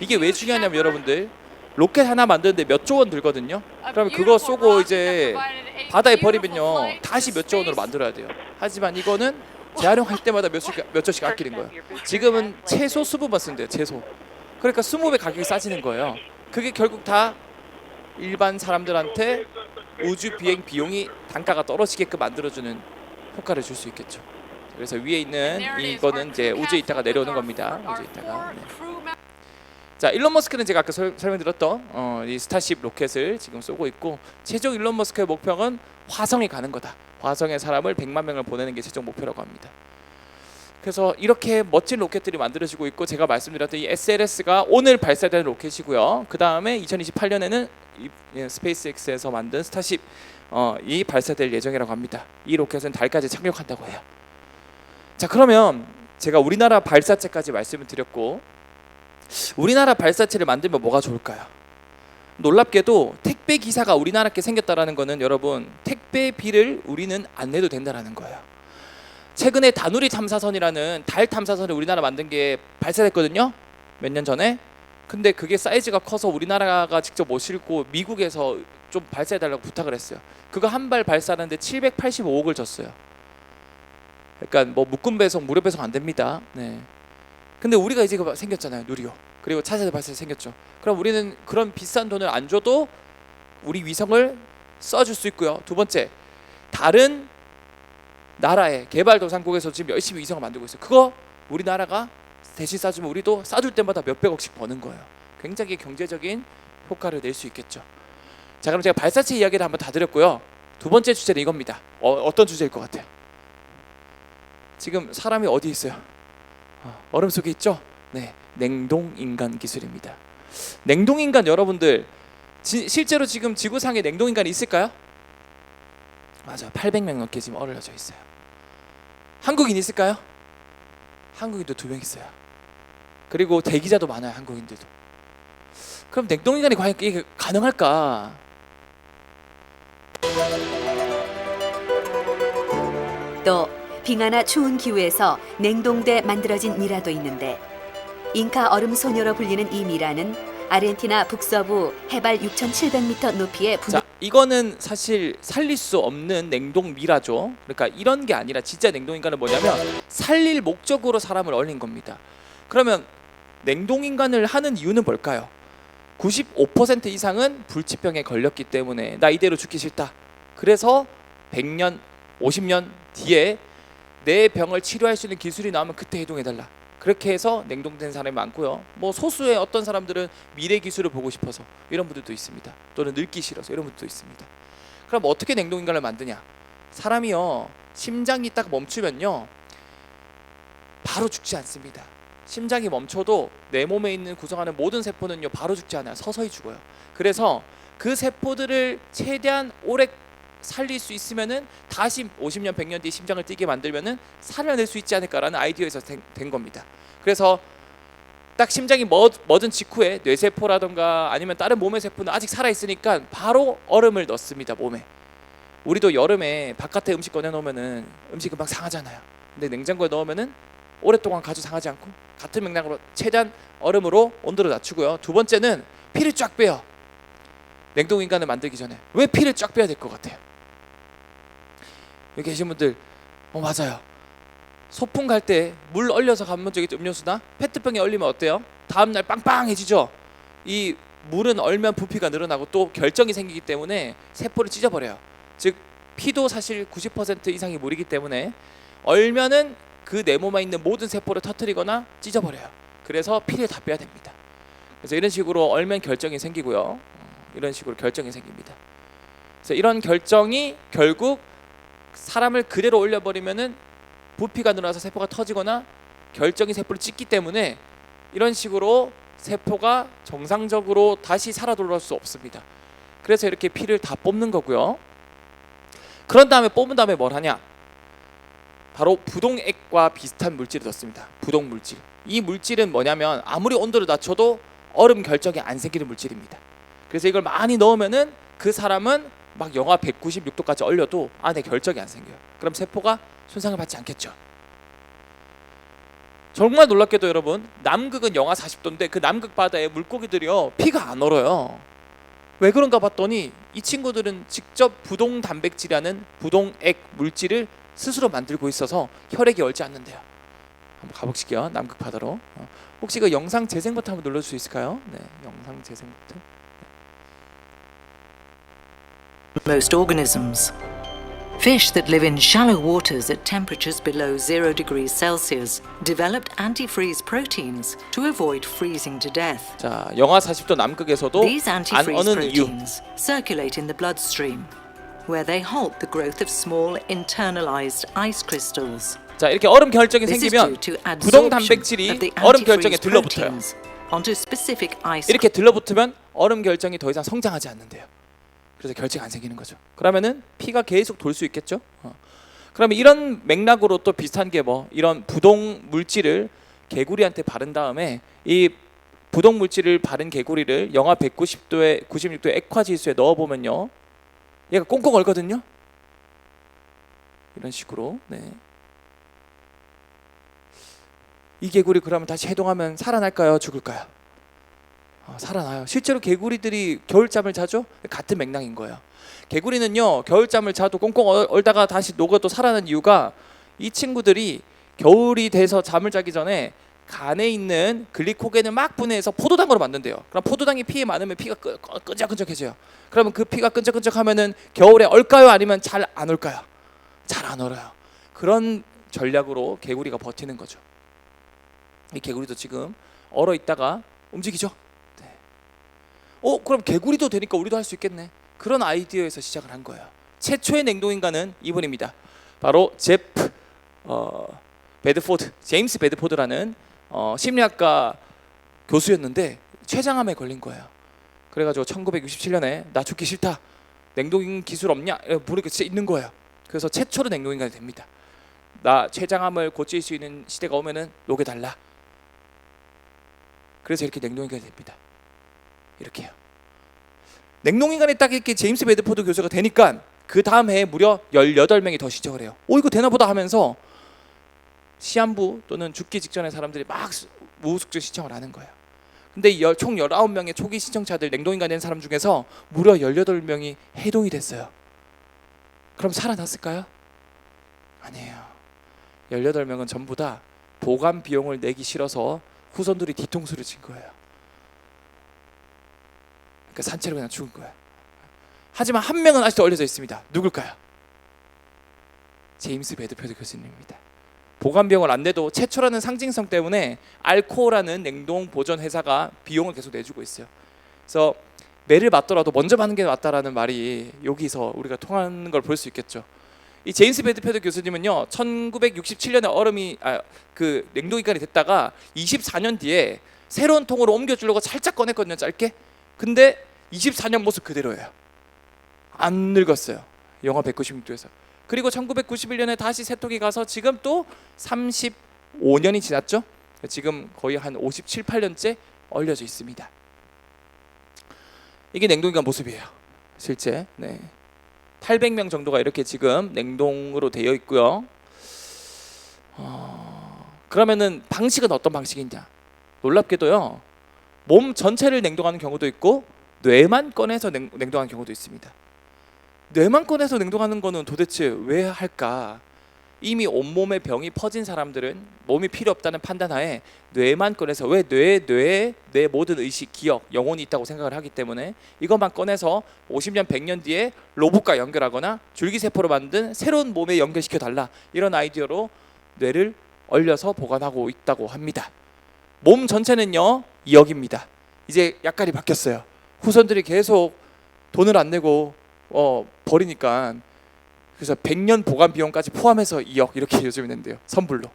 이게 왜 중요하냐면 여러분들 로켓 하나 만드는데 몇 조 원 들거든요. 그러면 그거 쏘고 이제 바다에 버리면요 다시 몇 조 원으로 만들어야 돼요. 하지만 이거는 재활용할 때마다 몇 조씩 아끼는 거예요. 지금은 최소 20번 쓴대요. 최소. 그러니까 20배 가격이 싸지는 거예요. 그게 결국 다 일반 사람들한테 우주 비행 비용이 단가가 떨어지게끔 만들어주는 효과를 줄 수 있겠죠. 그래서 위에 있는 이거는 이제 우주에 있다가 내려오는 겁니다. 우주에 있다가. 네. 자, 일론 머스크는 제가 아까 설명드렸던 이 스타쉽 로켓을 지금 쏘고 있고 최종 일론 머스크의 목표는 화성에 가는 거다. 화성에 사람을 100만 명을 보내는 게 최종 목표라고 합니다. 그래서 이렇게 멋진 로켓들이 만들어지고 있고 제가 말씀드렸던 이 SLS가 오늘 발사되는 로켓이고요. 그 다음에 2028년에는 스페이스X에서 만든 스타쉽 이 발사될 예정이라고 합니다. 이 로켓은 달까지 착륙한다고 해요. 자, 그러면 제가 우리나라 발사체까지 말씀을 드렸고 우리나라 발사체를 만들면 뭐가 좋을까요? 놀랍게도 택배 기사가 우리나라께 생겼다라는 거는 여러분 택배비를 우리는 안 내도 된다라는 거예요. 최근에 다누리 탐사선이라는 달 탐사선을 우리나라 만든 게 발사됐거든요. 몇 년 전에. 근데 그게 사이즈가 커서 우리나라가 직접 못 싣고 미국에서 좀 발사해달라고 부탁을 했어요. 그거 한 발 발사하는데 785억을 줬어요. 그러니까 뭐 묶음 배송, 무료 배송 안 됩니다. 네. 근데 우리가 이제 생겼잖아요. 누리호. 그리고 차세대 발사 생겼죠. 그럼 우리는 그런 비싼 돈을 안 줘도 우리 위성을 써줄 수 있고요. 두 번째, 다른 나라의 개발도상국에서 지금 열심히 위성을 만들고 있어요. 그거 우리나라가 대신 쏴주면 우리도 쏴줄 때마다 몇백억씩 버는 거예요. 굉장히 경제적인 효과를 낼 수 있겠죠. 자, 그럼 제가 발사체 이야기를 한번 다 드렸고요. 두 번째 주제는 이겁니다. 어떤 주제일 것 같아요? 지금 사람이 어디 있어요? 얼음 속에 있죠? 네, 냉동인간 기술입니다. 냉동인간 여러분들 실제로 지금 지구상에 냉동인간이 있을까요? 맞아요. 800명 넘게 지금 얼려져 있어요. 한국인 있을까요? 한국인도 2명 있어요. 그리고 대기자도 많아요. 한국인들도. 그럼 냉동인간이 과연 이게 가능할까? 또 빙하나 추운 기후에서 냉동돼 만들어진 미라도 있는데 잉카 얼음 소녀로 불리는 이 미라는 아르헨티나 북서부 해발 6,700m 높이의 자, 이거는 사실 살릴 수 없는 냉동 미라죠. 그러니까 이런 게 아니라 진짜 냉동인간은 뭐냐면 살릴 목적으로 사람을 얼린 겁니다. 그러면 냉동인간을 하는 이유는 뭘까요? 95% 이상은 불치병에 걸렸기 때문에 나 이대로 죽기 싫다. 그래서 100년, 50년 뒤에 내 병을 치료할 수 있는 기술이 나오면 그때 해동해달라. 그렇게 해서 냉동된 사람이 많고요. 뭐 소수의 어떤 사람들은 미래 기술을 보고 싶어서 이런 분들도 있습니다. 또는 늙기 싫어서 이런 분들도 있습니다. 그럼 어떻게 냉동인간을 만드냐? 사람이요, 심장이 딱 멈추면요 바로 죽지 않습니다. 심장이 멈춰도 내 몸에 있는 구성하는 모든 세포는요 바로 죽지 않아요. 서서히 죽어요. 그래서 그 세포들을 최대한 오래 살릴 수 있으면은 다시 50년, 100년 뒤에 심장을 뛰게 만들면은 살려낼 수 있지 않을까라는 아이디어에서 된 겁니다. 그래서 딱 심장이 멎은 직후에 뇌세포라던가 아니면 다른 몸의 세포는 아직 살아 있으니까 바로 얼음을 넣습니다. 몸에. 우리도 여름에 바깥에 음식 꺼내 놓으면은 음식 금방 상하잖아요. 근데 냉장고에 넣으면은 오랫동안 가도 상하지 않고, 같은 맥락으로 최대한 얼음으로 온도를 낮추고요. 두 번째는 피를 쫙 빼요. 냉동 인간을 만들기 전에. 왜 피를 쫙 빼야 될 것 같아요? 여기 계신 분들 맞아요. 소풍 갈 때 물 얼려서 가본 적 있죠? 음료수나 페트병에 얼리면 어때요? 다음날 빵빵해지죠. 이 물은 얼면 부피가 늘어나고 또 결정이 생기기 때문에 세포를 찢어버려요. 즉 피도 사실 90% 이상이 물이기 때문에 얼면은 그 내 몸에 있는 모든 세포를 터뜨리거나 찢어버려요. 그래서 피를 다 빼야 됩니다. 그래서 이런 식으로 얼면 결정이 생기고요. 이런 식으로 결정이 생깁니다. 그래서 이런 결정이 결국 사람을 그대로 올려버리면은 부피가 늘어나서 세포가 터지거나 결정이 세포를 찢기 때문에 이런 식으로 세포가 정상적으로 다시 살아 돌아올 수 없습니다. 그래서 이렇게 피를 다 뽑는 거고요. 그런 다음에 뽑은 다음에 뭘 하냐? 바로 부동액과 비슷한 물질을 넣습니다. 부동 물질. 이 물질은 뭐냐면 아무리 온도를 낮춰도 얼음 결정이 안 생기는 물질입니다. 그래서 이걸 많이 넣으면은 그 사람은 막 영하 196도까지 얼려도 안에 결정이 안 생겨요. 그럼 세포가 손상을 받지 않겠죠. 정말 놀랍게도 여러분, 남극은 영하 40도인데 그 남극 바다에 물고기들이요 피가 안 얼어요. 왜 그런가 봤더니 이 친구들은 직접 부동 단백질이라는 부동액 물질을 스스로 만들고 있어서 혈액이 얼지 않는데요. 한번 가보실게요. 남극 바다로. 혹시 그 영상 재생 버튼 한번 눌러줄 수 있을까요? 네, 영상 재생 버튼. Most organisms. Fish that live in shallow waters at temperatures below 0 degrees Celsius developed antifreeze proteins to avoid freezing to death. 자, 영하 40도 남극에서도 These 안 antifreeze 어는 이유. proteins circulate in the bloodstream, where they halt the growth of small internalized ice crystals. 자, 이렇게 얼음 결정이 This is 생기면 due to 부동 adsorption 단백질이 of the 얼음 결정에 antifreeze 들러붙어요. proteins onto specific ice. 이렇게 들러붙으면 얼음 결정이 더 이상 성장하지 않는데요. 그래서 결정이 안 생기는 거죠. 그러면은 피가 계속 돌 수 있겠죠. 그러면 이런 맥락으로 또 비슷한 게 뭐 이런 부동 물질을 개구리한테 바른 다음에 이 부동 물질을 바른 개구리를 영하 190도에 96도 액화 지수에 넣어 보면요, 얘가 꽁꽁 얼거든요. 이런 식으로. 네. 이 개구리 그러면 다시 해동하면 살아날까요? 죽을까요? 살아나요. 실제로 개구리들이 겨울잠을 자죠? 같은 맥락인 거예요. 개구리는요 겨울잠을 자도 꽁꽁 얼다가 다시 녹아도 살아나는 이유가 이 친구들이 겨울이 돼서 잠을 자기 전에 간에 있는 글리코겐을 막 분해해서 포도당으로 만든대요. 그럼 포도당이 피에 많으면 피가 끈적끈적해져요. 그러면 그 피가 끈적끈적하면은 겨울에 얼까요? 아니면 잘 안 얼까요? 잘 안 얼어요. 그런 전략으로 개구리가 버티는 거죠. 이 개구리도 지금 얼어 있다가 움직이죠. 그럼 개구리도 되니까 우리도 할 수 있겠네. 그런 아이디어에서 시작을 한 거예요. 최초의 냉동인간은 이분입니다. 바로 제임스 베드포드라는 심리학과 교수였는데 췌장암에 걸린 거예요. 그래가지고 1967년에 나 죽기 싫다, 냉동인 기술 없냐 부르니까 진짜 있는 거예요. 그래서 최초로 냉동인간이 됩니다. 나 췌장암을 고칠 수 있는 시대가 오면은 녹여달라. 그래서 이렇게 냉동인간이 됩니다. 이렇게요. 냉동인간이 딱 이렇게 제임스 베드포드 교수가 되니까 그 다음 해에 무려 18명이 더 시청을 해요. 이거 되나보다 하면서 시한부 또는 죽기 직전에 사람들이 막 우후죽순 시청을 하는 거예요. 근데 총 19명의 초기 시청자들, 냉동인간 된 사람 중에서 무려 18명이 해동이 됐어요. 그럼 살아났을까요? 아니에요. 18명은 전부 다 보관 비용을 내기 싫어서 후손들이 뒤통수를 친 거예요. 그 산채로 그냥 죽은 거예요. 하지만 한 명은 아직도 얼려져 있습니다. 누굴까요? 제임스 베드필드 교수님입니다. 보관병을 안 내도 최초라는 상징성 때문에 알코라는 냉동 보존 회사가 비용을 계속 내주고 있어요. 그래서 매를 맞더라도 먼저 맞는 게 낫다라는 말이 여기서 우리가 통하는 걸 볼 수 있겠죠. 이 제임스 베드필드 교수님은요, 1967년에 그 냉동기간이 됐다가 24년 뒤에 새로운 통으로 옮겨주려고 살짝 꺼냈거든요, 짧게. 근데 24년 모습 그대로예요. 안 늙었어요. 영하 196도에서. 그리고 1991년에 다시 새 통이 가서 지금 또 35년이 지났죠. 지금 거의 한 57, 8년째 얼려져 있습니다. 이게 냉동기간 모습이에요. 실제. 네. 800명 정도가 이렇게 지금 냉동으로 되어 있고요. 그러면은 방식은 어떤 방식이냐? 놀랍게도요, 몸 전체를 냉동하는 경우도 있고 뇌만 꺼내서 냉동하는 경우도 있습니다. 뇌만 꺼내서 냉동하는 거는 도대체 왜 할까? 이미 온몸에 병이 퍼진 사람들은 몸이 필요 없다는 판단하에 뇌만 꺼내서, 왜 뇌에 내 모든 의식, 기억, 영혼이 있다고 생각을 하기 때문에 이것만 꺼내서 50년, 100년 뒤에 로봇과 연결하거나 줄기세포로 만든 새로운 몸에 연결시켜 달라, 이런 아이디어로 뇌를 얼려서 보관하고 있다고 합니다. 몸 전체는요 2억입니다. 이제 약간이 바뀌었어요. 후손들이 계속 돈을 안 내고 버리니까, 그래서 100년 보관 비용까지 포함해서 2억 이렇게 요즘에 낸대요, 선불로.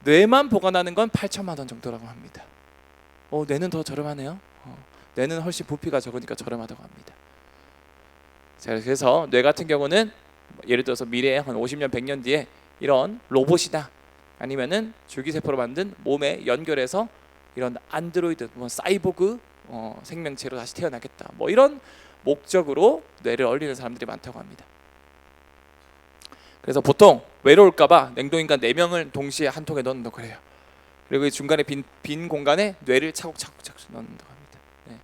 뇌만 보관하는 건 8천만 원 정도라고 합니다. 뇌는 더 저렴하네요. 뇌는 훨씬 부피가 적으니까 저렴하다고 합니다. 자, 그래서 뇌 같은 경우는 예를 들어서 미래에 한 50년, 100년 뒤에 이런 로봇이나 아니면은 줄기세포로 만든 몸에 연결해서 이런 안드로이드, 사이보그 생명체로 다시 태어나겠다, 뭐 이런 목적으로 뇌를 얼리는 사람들이 많다고 합니다. 그래서 보통 외로울까봐 냉동인간 4명을 동시에 한 통에 넣는다고 그래요. 그리고 이 중간에 빈 공간에 뇌를 차곡차곡 넣는다고 합니다. 네.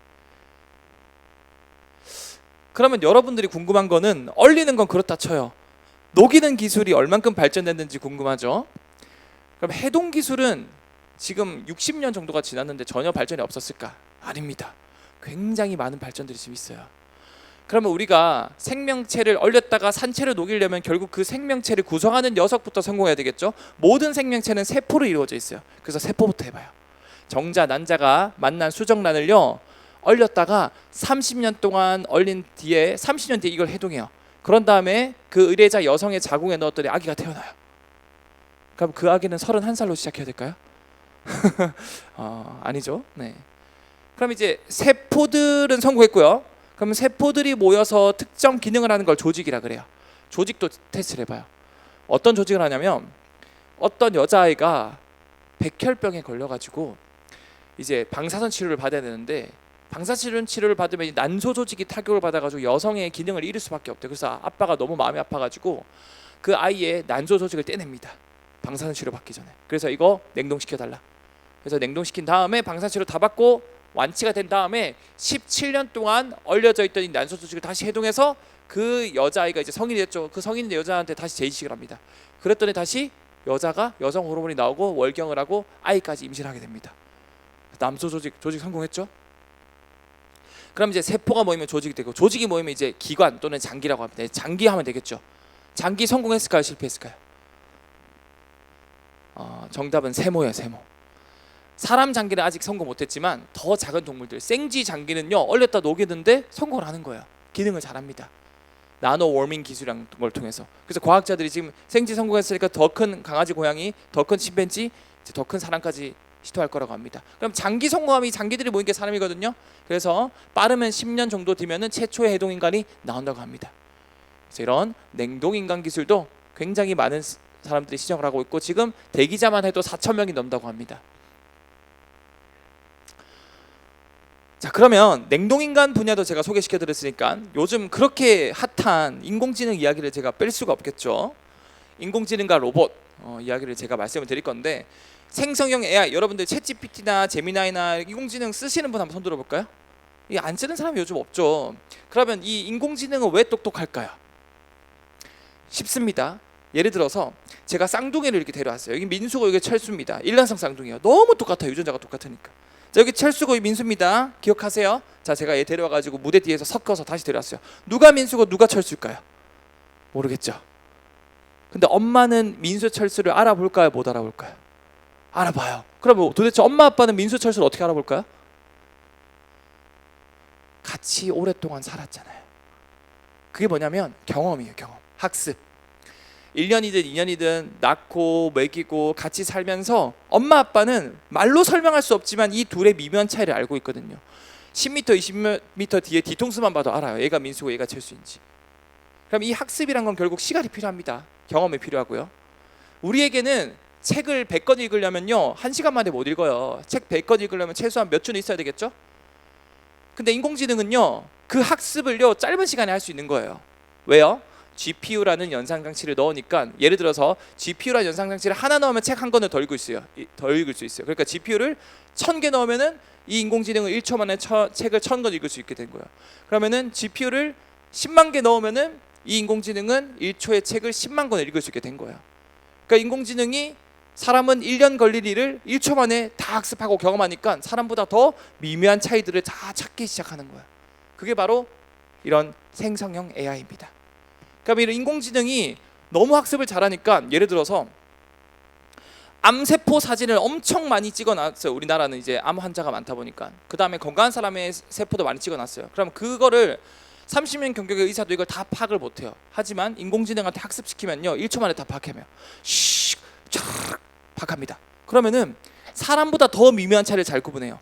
그러면 여러분들이 궁금한 거는, 얼리는 건 그렇다 쳐요. 녹이는 기술이 얼만큼 발전됐는지 궁금하죠? 그럼 해동 기술은 지금 60년 정도가 지났는데 전혀 발전이 없었을까? 아닙니다. 굉장히 많은 발전들이 지금 있어요. 그러면 우리가 생명체를 얼렸다가 산채로 녹이려면 결국 그 생명체를 구성하는 녀석부터 성공해야 되겠죠. 모든 생명체는 세포로 이루어져 있어요. 그래서 세포부터 해봐요. 정자, 난자가 만난 수정란을요 얼렸다가 30년 동안 얼린 뒤에 30년 뒤에 이걸 해동해요. 그런 다음에 그 의뢰자 여성의 자궁에 넣었더니 아기가 태어나요. 그럼 그 아기는 31살로 시작해야 될까요? 아니죠. 네. 그럼 이제 세포들은 성공했고요. 그러면 세포들이 모여서 특정 기능을 하는 걸 조직이라 그래요. 조직도 테스트를 해봐요. 어떤 조직을 하냐면, 어떤 여자아이가 백혈병에 걸려가지고 이제 방사선 치료를 받아야 되는데, 방사선 치료를 받으면 난소 조직이 타격을 받아가지고 여성의 기능을 잃을 수밖에 없대요. 그래서 아빠가 너무 마음이 아파가지고 그 아이의 난소 조직을 떼냅니다. 방사선 치료 받기 전에. 그래서 이거 냉동시켜달라. 그래서 냉동시킨 다음에 방사선 치료 다 받고 완치가 된 다음에 17년 동안 얼려져 있던 이 난소 조직을 다시 해동해서 그 여자아이가 이제 성인이 됐죠. 그 성인 여자한테 다시 재이식을 합니다. 그랬더니 다시 여자가 여성 호르몬이 나오고 월경을 하고 아이까지 임신하게 됩니다. 남소 조직 성공했죠. 그럼 이제 세포가 모이면 조직이 되고, 조직이 모이면 이제 기관 또는 장기라고 합니다. 장기 하면 되겠죠. 장기 성공했을까요? 실패했을까요? 정답은 세모예요. 세모. 사람 장기는 아직 성공 못했지만 더 작은 동물들, 생쥐 장기는요 얼렸다 녹이는데 성공을 하는 거예요. 기능을 잘합니다. 나노 워밍 기술이라는 걸 통해서. 그래서 과학자들이 지금 생쥐 성공했으니까 더 큰 강아지, 고양이, 더 큰 침팬지, 더 큰 사람까지 시도할 거라고 합니다. 그럼 장기 성공하면 이 장기들이 모인 게 사람이거든요. 그래서 빠르면 10년 정도 뒤면은 최초의 해동 인간이 나온다고 합니다. 그래서 이런 냉동 인간 기술도 굉장히 많은 사람들이 시정을 하고 있고, 지금 대기자만 해도 4,000명이 넘는다고 합니다. 자, 그러면 냉동인간 분야도 제가 소개시켜드렸으니까 요즘 그렇게 핫한 인공지능 이야기를 제가 뺄 수가 없겠죠. 인공지능과 로봇 이야기를 제가 말씀을 드릴 건데, 생성형 AI, 여러분들 챗GPT나 제미나이나 인공지능 쓰시는 분 한번 손 들어볼까요? 이 안 쓰는 사람이 요즘 없죠. 그러면 이 인공지능은 왜 똑똑할까요? 쉽습니다. 예를 들어서 제가 쌍둥이를 이렇게 데려왔어요. 여기 민수고 여기 철수입니다. 일란성 쌍둥이요. 너무 똑같아요. 유전자가 똑같으니까. 자, 여기 철수고 민수입니다. 기억하세요. 자, 제가 얘 데려와가지고 무대 뒤에서 섞어서 다시 데려왔어요. 누가 민수고 누가 철수일까요? 모르겠죠. 근데 엄마는 민수 철수를 알아볼까요? 못 알아볼까요? 알아봐요. 그럼 도대체 엄마 아빠는 민수 철수를 어떻게 알아볼까요? 같이 오랫동안 살았잖아요. 그게 뭐냐면 경험이에요. 경험. 학습. 1년이든 2년이든 낳고 먹이고 같이 살면서 엄마 아빠는 말로 설명할 수 없지만 이 둘의 미묘한 차이를 알고 있거든요. 10m, 20m 뒤에 뒤통수만 봐도 알아요. 얘가 민수고 얘가 철수인지. 그럼 이 학습이란 건 결국 시간이 필요합니다. 경험이 필요하고요. 우리에게는 책을 100권 읽으려면요 1시간 만에 못 읽어요. 책 100권 읽으려면 최소한 몇 주는 있어야 되겠죠? 근데 인공지능은요 그 학습을요 짧은 시간에 할 수 있는 거예요. 왜요? GPU라는 연산장치를 넣으니까 예를 들어서 GPU라는 연산장치를 하나 넣으면 책 한 권을 더 읽을 수 있어요. 그러니까 GPU를 1000개 넣으면은 이 인공지능은 1초 만에 책을 1000권 읽을 수 있게 된 거예요. 그러면은 GPU를 10만 개 넣으면은 이 인공지능은 1초에 책을 10만 권을 읽을 수 있게 된 거예요. 그러니까 인공지능이 사람은 1년 걸릴 일을 1초 만에 다 학습하고 경험하니까 사람보다 더 미묘한 차이들을 다 찾기 시작하는 거예요. 그게 바로 이런 생성형 AI입니다. 그러니까 이런 인공지능이 너무 학습을 잘하니까 예를 들어서 암세포 사진을 엄청 많이 찍어놨어요. 우리나라는 이제 암 환자가 많다 보니까. 그 다음에 건강한 사람의 세포도 많이 찍어놨어요. 그럼 그거를 30년 경력의 의사도 이걸 다 파악을 못해요. 하지만 인공지능한테 학습시키면요 1초 만에 다 파악해요. 슉, 촥 파악합니다. 그러면은 사람보다 더 미묘한 차이를 잘 구분해요.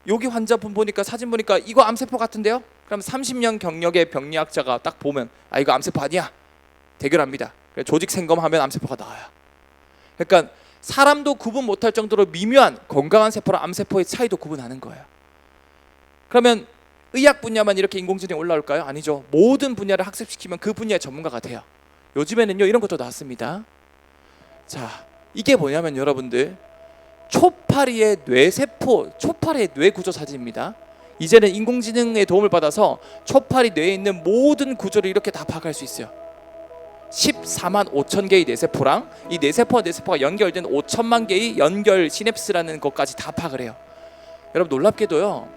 여기 환자분 보니까 사진 보니까 이거 암세포 같은데요? 그럼 30년 경력의 병리학자가 딱 보면 아 이거 암세포 아니야 대결합니다. 조직 생검하면 암세포가 나와요. 그러니까 사람도 구분 못할 정도로 미묘한 건강한 세포랑 암세포의 차이도 구분하는 거예요. 그러면 의학 분야만 이렇게 인공지능이 올라올까요? 아니죠. 모든 분야를 학습시키면 그 분야의 전문가가 돼요. 요즘에는요 이런 것도 나왔습니다. 자, 이게 뭐냐면 여러분들 초파리의 뇌세포, 초파리의 뇌 구조 사진입니다. 이제는 인공지능의 도움을 받아서 초파리 뇌에 있는 모든 구조를 이렇게 다 파악할 수 있어요. 14만 5천 개의 뇌세포랑 이 뇌세포와 뇌세포가 연결된 5천만 개의 연결 시냅스라는 것까지 다 파악을 해요. 여러분 놀랍게도요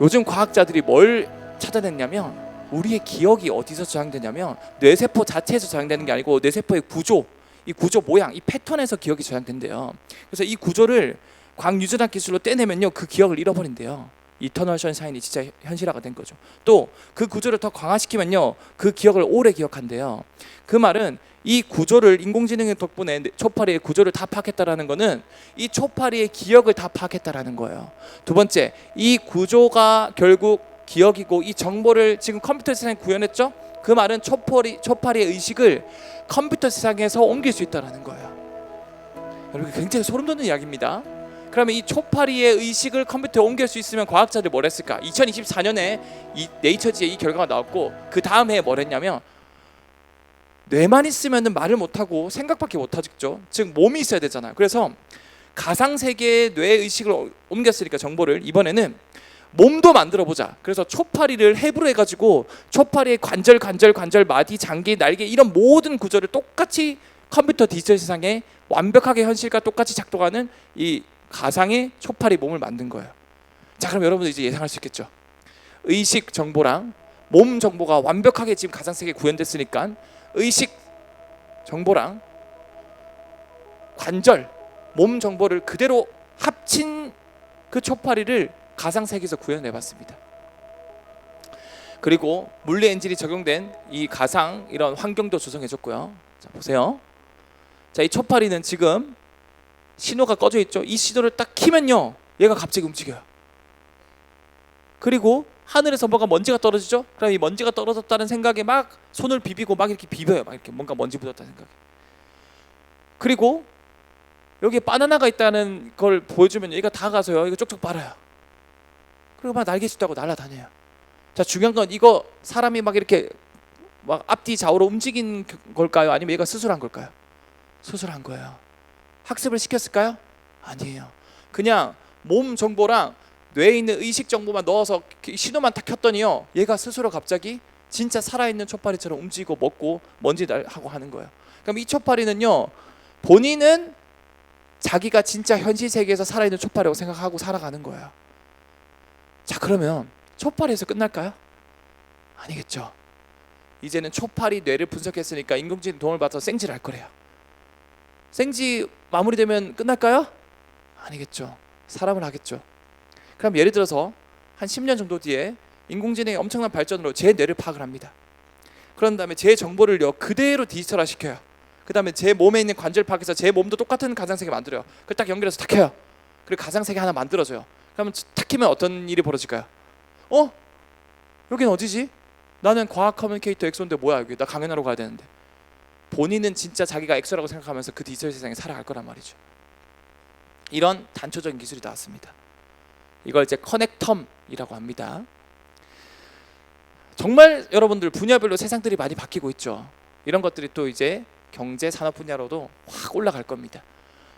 요즘 과학자들이 뭘 찾아냈냐면 우리의 기억이 어디서 저장되냐면 뇌세포 자체에서 저장되는 게 아니고 뇌세포의 구조, 이 구조 모양, 이 패턴에서 기억이 저장된대요. 그래서 이 구조를 광유전학 기술로 떼내면요 그 기억을 잃어버린대요. 이터널 선샤인이 진짜 현실화가 된 거죠. 또 그 구조를 더 강화시키면요 그 기억을 오래 기억한대요. 그 말은 이 구조를 인공지능의 덕분에 초파리의 구조를 다 파악했다라는 거는 이 초파리의 기억을 다 파악했다라는 거예요. 두 번째, 이 구조가 결국 기억이고 이 정보를 지금 컴퓨터 세상에 구현했죠? 그 말은 초파리의 의식을 컴퓨터 세상에서 옮길 수 있다라는 거예요. 여러분 굉장히 소름 돋는 이야기입니다. 그러면 이 초파리의 의식을 컴퓨터에 옮길 수 있으면 과학자들이 뭘 했을까? 2024년에 이 네이처지에 이 결과가 나왔고 그 다음 해에 뭘 했냐면 뇌만 있으면 말을 못하고 생각밖에 못하죠. 즉 몸이 있어야 되잖아요. 그래서 가상세계의 뇌의식을 옮겼으니까 정보를 이번에는 몸도 만들어보자. 그래서 초파리를 해부를 해가지고 초파리의 관절, 마디, 장기, 날개 이런 모든 구조를 똑같이 컴퓨터 디지털 세상에 완벽하게 현실과 똑같이 작동하는 이 가상의 초파리 몸을 만든 거예요. 자, 그럼 여러분들 이제 예상할 수 있겠죠. 의식 정보랑 몸 정보가 완벽하게 지금 가상세계에 구현됐으니까 의식 정보랑 관절, 몸 정보를 그대로 합친 그 초파리를 가상세계에서 구현해봤습니다. 그리고 물리 엔진이 적용된 이 가상 이런 환경도 조성해줬고요. 자, 보세요. 자, 이 초파리는 지금 신호가 꺼져 있죠. 이 신호를 딱 키면요 얘가 갑자기 움직여요. 그리고 하늘에서 뭐가 먼지가 떨어지죠. 그럼 이 먼지가 떨어졌다는 생각에 막 손을 비비고 막 이렇게 비벼요. 막 이렇게 뭔가 먼지 묻었다는 생각에. 그리고 여기에 바나나가 있다는 걸 보여주면 얘가 다가서요 이거 쪽쪽 빨아요. 그리고 막 날개짓도 하고 날아다녀요. 자, 중요한 건 이거 사람이 막 이렇게 막 앞뒤 좌우로 움직인 걸까요? 아니면 얘가 스스로 한 걸까요? 스스로 한 거예요. 학습을 시켰을까요? 아니에요. 그냥 몸 정보랑 뇌에 있는 의식 정보만 넣어서 신호만 딱 켰더니요 얘가 스스로 갑자기 진짜 살아있는 초파리처럼 움직이고 먹고 먼지 날 하고 하는 거예요. 그럼 이 초파리는요 본인은 자기가 진짜 현실 세계에서 살아있는 초파리라고 생각하고 살아가는 거예요. 자, 그러면 초파리에서 끝날까요? 아니겠죠. 이제는 초파리 뇌를 분석했으니까 인공지능 도움을 받아서 생지를 할 거래요. 생지 마무리되면 끝날까요? 아니겠죠. 사람을 하겠죠. 그럼 예를 들어서 한 10년 정도 뒤에 인공지능의 엄청난 발전으로 제 뇌를 파악을 합니다. 그런 다음에 제 정보를요 그대로 디지털화 시켜요. 그 다음에 제 몸에 있는 관절 파악해서 제 몸도 똑같은 가상세계 만들어요. 그걸 딱 연결해서 탁 켜요. 그리고 가상세계 하나 만들어줘요. 그러면 탁 키면 어떤 일이 벌어질까요? 여긴 어디지? 나는 과학 커뮤니케이터 엑소인데 뭐야 여기? 나 강연하러 가야 되는데. 본인은 진짜 자기가 엑소라고 생각하면서 그 디지털 세상에 살아갈 거란 말이죠. 이런 단초적인 기술이 나왔습니다. 이걸 이제 커넥텀이라고 합니다. 정말 여러분들 분야별로 세상들이 많이 바뀌고 있죠. 이런 것들이 또 이제 경제 산업 분야로도 확 올라갈 겁니다.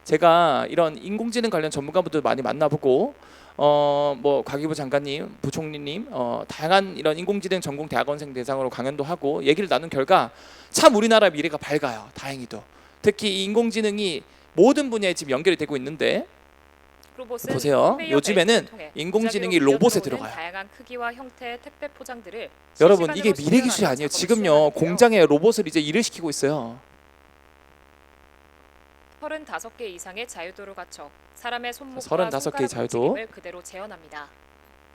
제가 이런 인공지능 관련 전문가분들 많이 만나보고 뭐 과기부 장관님, 부총리님, 다양한 이런 인공지능 전공 대학원생 대상으로 강연도 하고 얘기를 나눈 결과 참 우리나라 미래가 밝아요. 다행히도. 특히 이 인공지능이 모든 분야에 지금 연결이 되고 있는데 보세요. 요즘에는 인공지능이 로봇에 들어가요. 다양한 크기와 형태의 택배 포장들을 여러분 이게 미래 기술이 아니에요. 지금요 공장에 로봇을 이제 일을 시키고 있어요. 35개 이상의 자유도를 갖춰 사람의 손목과 35개의 손가락 자유도. 움직임을 그대로 재현합니다.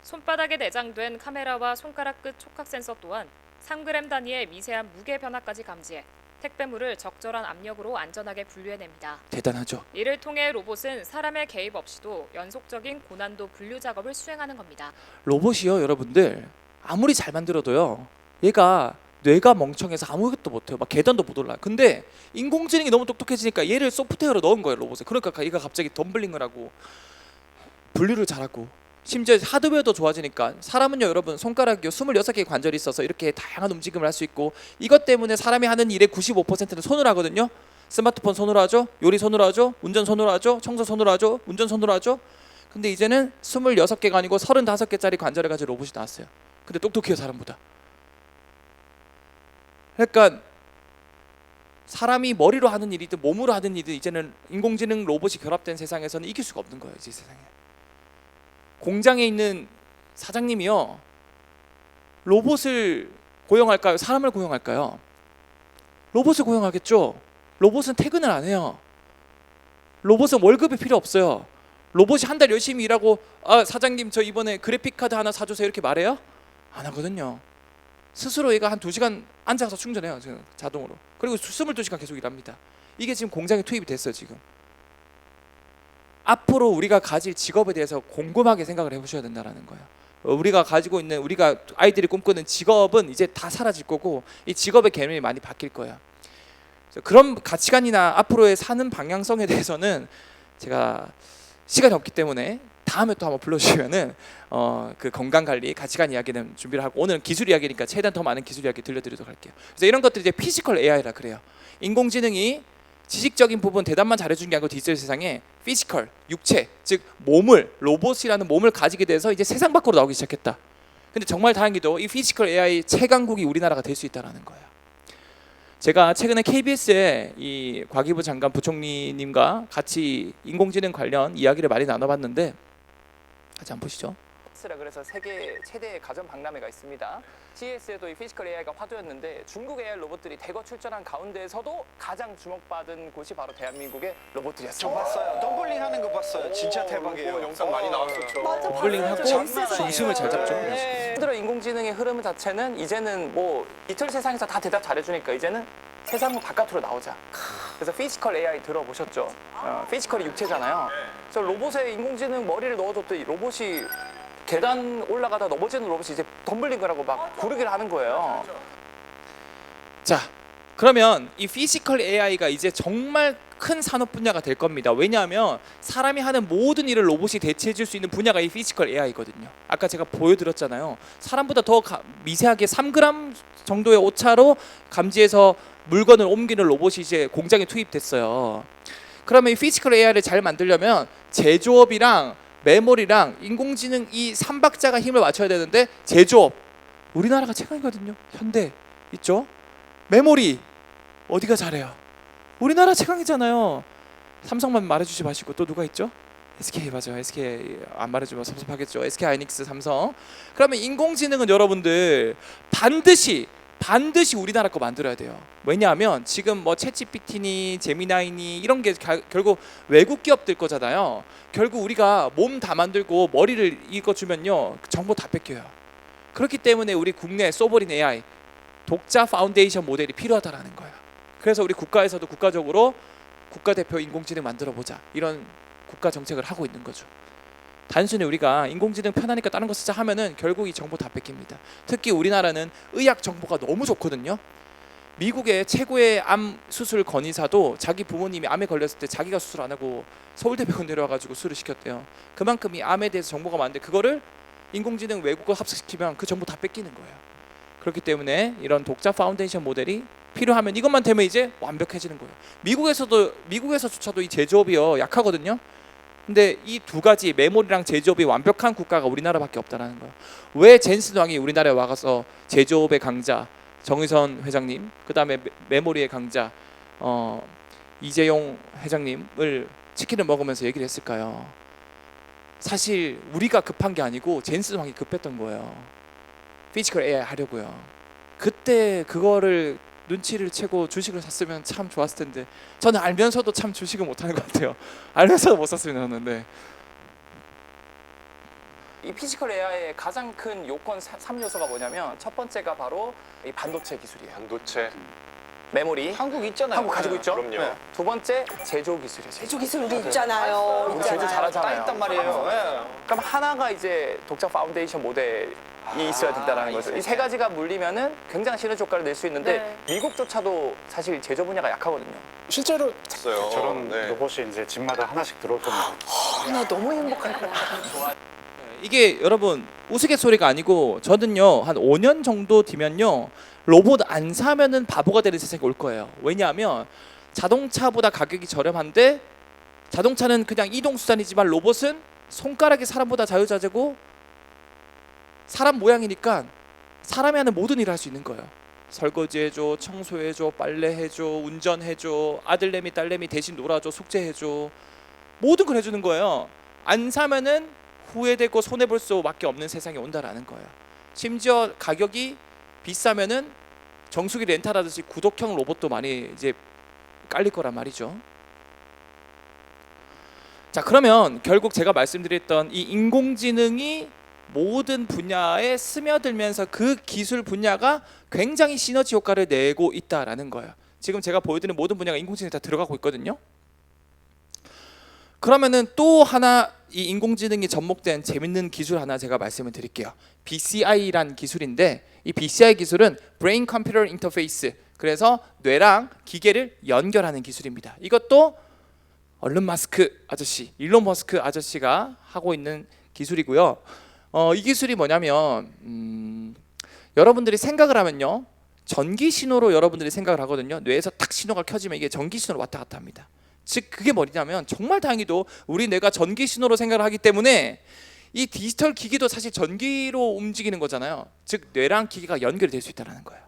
손바닥에 내장된 카메라와 손가락 끝 촉각 센서 또한 3g 단위의 미세한 무게 변화까지 감지해 택배물을 적절한 압력으로 안전하게 분류해냅니다. 대단하죠. 이를 통해 로봇은 사람의 개입 없이도 연속적인 고난도 분류 작업을 수행하는 겁니다. 로봇이요 여러분들 아무리 잘 만들어도요 얘가 뇌가 멍청해서 아무것도 못해요. 막 계단도 못 올라요. 근데 인공지능이 너무 똑똑해지니까 얘를 소프트웨어로 넣은 거예요 로봇에. 그러니까 얘가 갑자기 덤블링을 하고 분류를 잘하고 심지어 하드웨어도 좋아지니까 사람은요 여러분 손가락이요 26개의 관절이 있어서 이렇게 다양한 움직임을 할 수 있고 이것 때문에 사람이 하는 일의 95%는 손으로 하거든요. 스마트폰 손으로 하죠. 요리 손으로 하죠. 운전 손으로 하죠. 청소 손으로 하죠. 운전 손으로 하죠. 근데 이제는 26개가 아니고 35개짜리 관절을 가진 로봇이 나왔어요. 근데 똑똑해요 사람보다. 그러니까 사람이 머리로 하는 일이든 몸으로 하는 일이든 이제는 인공지능 로봇이 결합된 세상에서는 이길 수가 없는 거예요. 이 세상에. 공장에 있는 사장님이요 로봇을 고용할까요? 사람을 고용할까요? 로봇을 고용하겠죠. 로봇은 퇴근을 안 해요. 로봇은 월급이 필요 없어요. 로봇이 한 달 열심히 일하고 사장님 저 이번에 그래픽 카드 하나 사주세요 이렇게 말해요? 안 하거든요. 스스로 얘가 한 2시간 앉아서 충전해요 지금 자동으로. 그리고 22시간 계속 일합니다. 이게 지금 공장에 투입이 됐어요 지금. 앞으로 우리가 가질 직업에 대해서 곰곰하게 생각을 해보셔야 된다는 거예요. 우리가 가지고 있는 우리가 아이들이 꿈꾸는 직업은 이제 다 사라질 거고 이 직업의 개념이 많이 바뀔 거예요. 그런 가치관이나 앞으로의 사는 방향성에 대해서는 제가 시간이 없기 때문에 다음에 또 한번 불러주시면은 그 건강관리 가치관 이야기는 준비를 하고 오늘은 기술 이야기니까 최대한 더 많은 기술 이야기 들려드리도록 할게요. 그래서 이런 것들이 이제 피지컬 AI라 그래요. 인공지능이 지식적인 부분 대답만 잘해주는 게 아니고 디지털 세상에 피지컬, 육체, 즉 몸을 로봇이라는 몸을 가지게 돼서 이제 세상 밖으로 나오기 시작했다. 근데 정말 다행히도 이 피지컬 AI 최강국이 우리나라가 될 수 있다는 거예요. 제가 최근에 KBS에 이 과기부 장관 부총리님과 같이 인공지능 관련 이야기를 많이 나눠봤는데 같이 한번 보시죠. 그래서 세계 최대의 가전 박람회가 있습니다. CES에도 이 피지컬 AI가 화두였는데 중국 AI 로봇들이 대거 출전한 가운데에서도 가장 주목받은 곳이 바로 대한민국의 로봇들이었어요. 저 봤어요. 덤블링 하는 거 봤어요. 진짜 대박이에요. 영상 많이 나왔었죠. 덤블링하고 중심을 잘 잡죠. 들어 인공지능의 흐름 자체는 이제는 뭐 디지털 세상에서 다 대답 잘해주니까 이제는 세상 바깥으로 나오자. 그래서 피지컬 AI 들어보셨죠? 피지컬이 육체잖아요. 그래서 로봇에 인공지능 머리를 넣어줬더니 로봇이 계단 올라가다 넘어지는 로봇이 이제 덤블링을 하고 막 구르기를 하는 거예요. 자, 그러면 이 피지컬 AI가 이제 정말 큰 산업 분야가 될 겁니다. 왜냐하면 사람이 하는 모든 일을 로봇이 대체해 줄 수 있는 분야가 이 피지컬 AI거든요. 아까 제가 보여드렸잖아요. 사람보다 더 미세하게 3g 정도의 오차로 감지해서 물건을 옮기는 로봇이 이제 공장에 투입됐어요. 그러면 이 피지컬 AI를 잘 만들려면 제조업이랑 메모리랑 인공지능 이 3박자가 힘을 맞춰야 되는데 제조업 우리나라가 최강이거든요. 현대 있죠? 메모리 어디가 잘해요? 우리나라 최강이잖아요. 삼성만 말해주지 마시고 또 누가 있죠? SK 맞아요. SK 안 말해주면 섭섭하겠죠. SK 하이닉스, 삼성. 그러면 인공지능은 여러분들 반드시 우리나라 거 만들어야 돼요. 왜냐하면 지금 뭐 챗GPT니 제미나이니 이런 게 결국 외국 기업들 거잖아요. 결국 우리가 몸 다 만들고 머리를 이거 주면요 정보 다 뺏겨요. 그렇기 때문에 우리 국내 소버린 AI 독자 파운데이션 모델이 필요하다라는 거예요. 그래서 우리 국가에서도 국가적으로 국가대표 인공지능 만들어 보자 이런 국가 정책을 하고 있는 거죠. 단순히 우리가 인공지능 편하니까 다른 거 쓰자 하면은 결국 이 정보 다 뺏깁니다. 특히 우리나라는 의학 정보가 너무 좋거든요. 미국의 최고의 암 수술 건의사도 자기 부모님이 암에 걸렸을 때 자기가 수술 안 하고 서울대병원 내려와가지고 수술을 시켰대요. 그만큼 이 암에 대해서 정보가 많은데 그거를 인공지능 외국어 합숙시키면 그 정보 다 뺏기는 거예요. 그렇기 때문에 이런 독자 파운데이션 모델이 필요하면 이것만 되면 이제 완벽해지는 거예요. 미국에서조차도 이 제조업이요 약하거든요. 근데 이 두 가지 메모리랑 제조업이 완벽한 국가가 우리나라밖에 없다라는 거예요. 왜 젠슨 왕이 우리나라에 와서 제조업의 강자 정의선 회장님, 그 다음에 메모리의 강자 이재용 회장님을 치킨을 먹으면서 얘기를 했을까요? 사실 우리가 급한 게 아니고 젠슨 왕이 급했던 거예요. 피지컬 AI 하려고요. 그때 그거를 눈치를 채고 주식을 샀으면 참 좋았을 텐데 저는 알면서도 참 주식을 못하는 것 같아요. 알면서도 못 샀으면 하는데 이 피지컬 AI의 가장 큰 요건 3요소가 뭐냐면 첫 번째가 바로 이 반도체 기술이에요. 반도체. 메모리. 한국 있잖아요. 한국 가지고 있죠? 그럼요. 네. 두 번째 제조 기술이에요. 제조 기술 우리 있잖아요. 우리 제조 잘하잖아요. 따 있단 말이에요. 그럼 하나가 이제 독자 파운데이션 모델이 있어야 된다는 거죠. 이 세 가지가 물리면은 굉장히 시너지 효과를 낼 수 있는데 미국조차도 사실 제조 분야가 약하거든요. 실제로 있어요. 저런 로봇이 이제 집마다 하나씩 들어올 겁니다. 나 너무 행복할 것 같아. 이게 여러분 우스갯소리가 아니고 저는요 한 5년 정도 뒤면요 로봇 안 사면은 바보가 되는 세상이 올 거예요. 왜냐하면 자동차보다 가격이 저렴한데 자동차는 그냥 이동수단이지만 로봇은 손가락이 사람보다 자유자재고 사람 모양이니까 사람이 하는 모든 일을 할 수 있는 거예요. 설거지해줘, 청소해줘, 빨래해줘, 운전해줘, 아들내미 딸내미 대신 놀아줘, 숙제해줘, 모든 걸 해주는 거예요. 안 사면은 후회되고 손해볼 수밖에 없는 세상이 온다라는 거예요. 심지어 가격이 비싸면은 정수기 렌탈하듯이 구독형 로봇도 많이 이제 깔릴 거란 말이죠. 자, 그러면 결국 제가 말씀드렸던 이 인공지능이 모든 분야에 스며들면서 그 기술 분야가 굉장히 시너지 효과를 내고 있다라는 거예요. 지금 제가 보여드리는 모든 분야가 인공지능이 다 들어가고 있거든요. 그러면은 또 하나 이 인공지능이 접목된 재밌는 기술 하나 제가 말씀을 드릴게요. BCI란 기술인데 이 BCI 기술은 Brain Computer Interface, 그래서 뇌랑 기계를 연결하는 기술입니다. 이것도 일론 머스크 아저씨가 하고 있는 기술이고요. 이 기술이 뭐냐면 여러분들이 생각을 하면요 전기 신호로 여러분들이 생각을 하거든요. 뇌에서 탁 신호가 켜지면 이게 전기 신호로 왔다 갔다 합니다. 즉 그게 뭐냐면 정말 다행히도 우리 뇌가 전기 신호로 생각을 하기 때문에 이 디지털 기기도 사실 전기로 움직이는 거잖아요. 즉 뇌랑 기기가 연결이 될 수 있다는 거예요.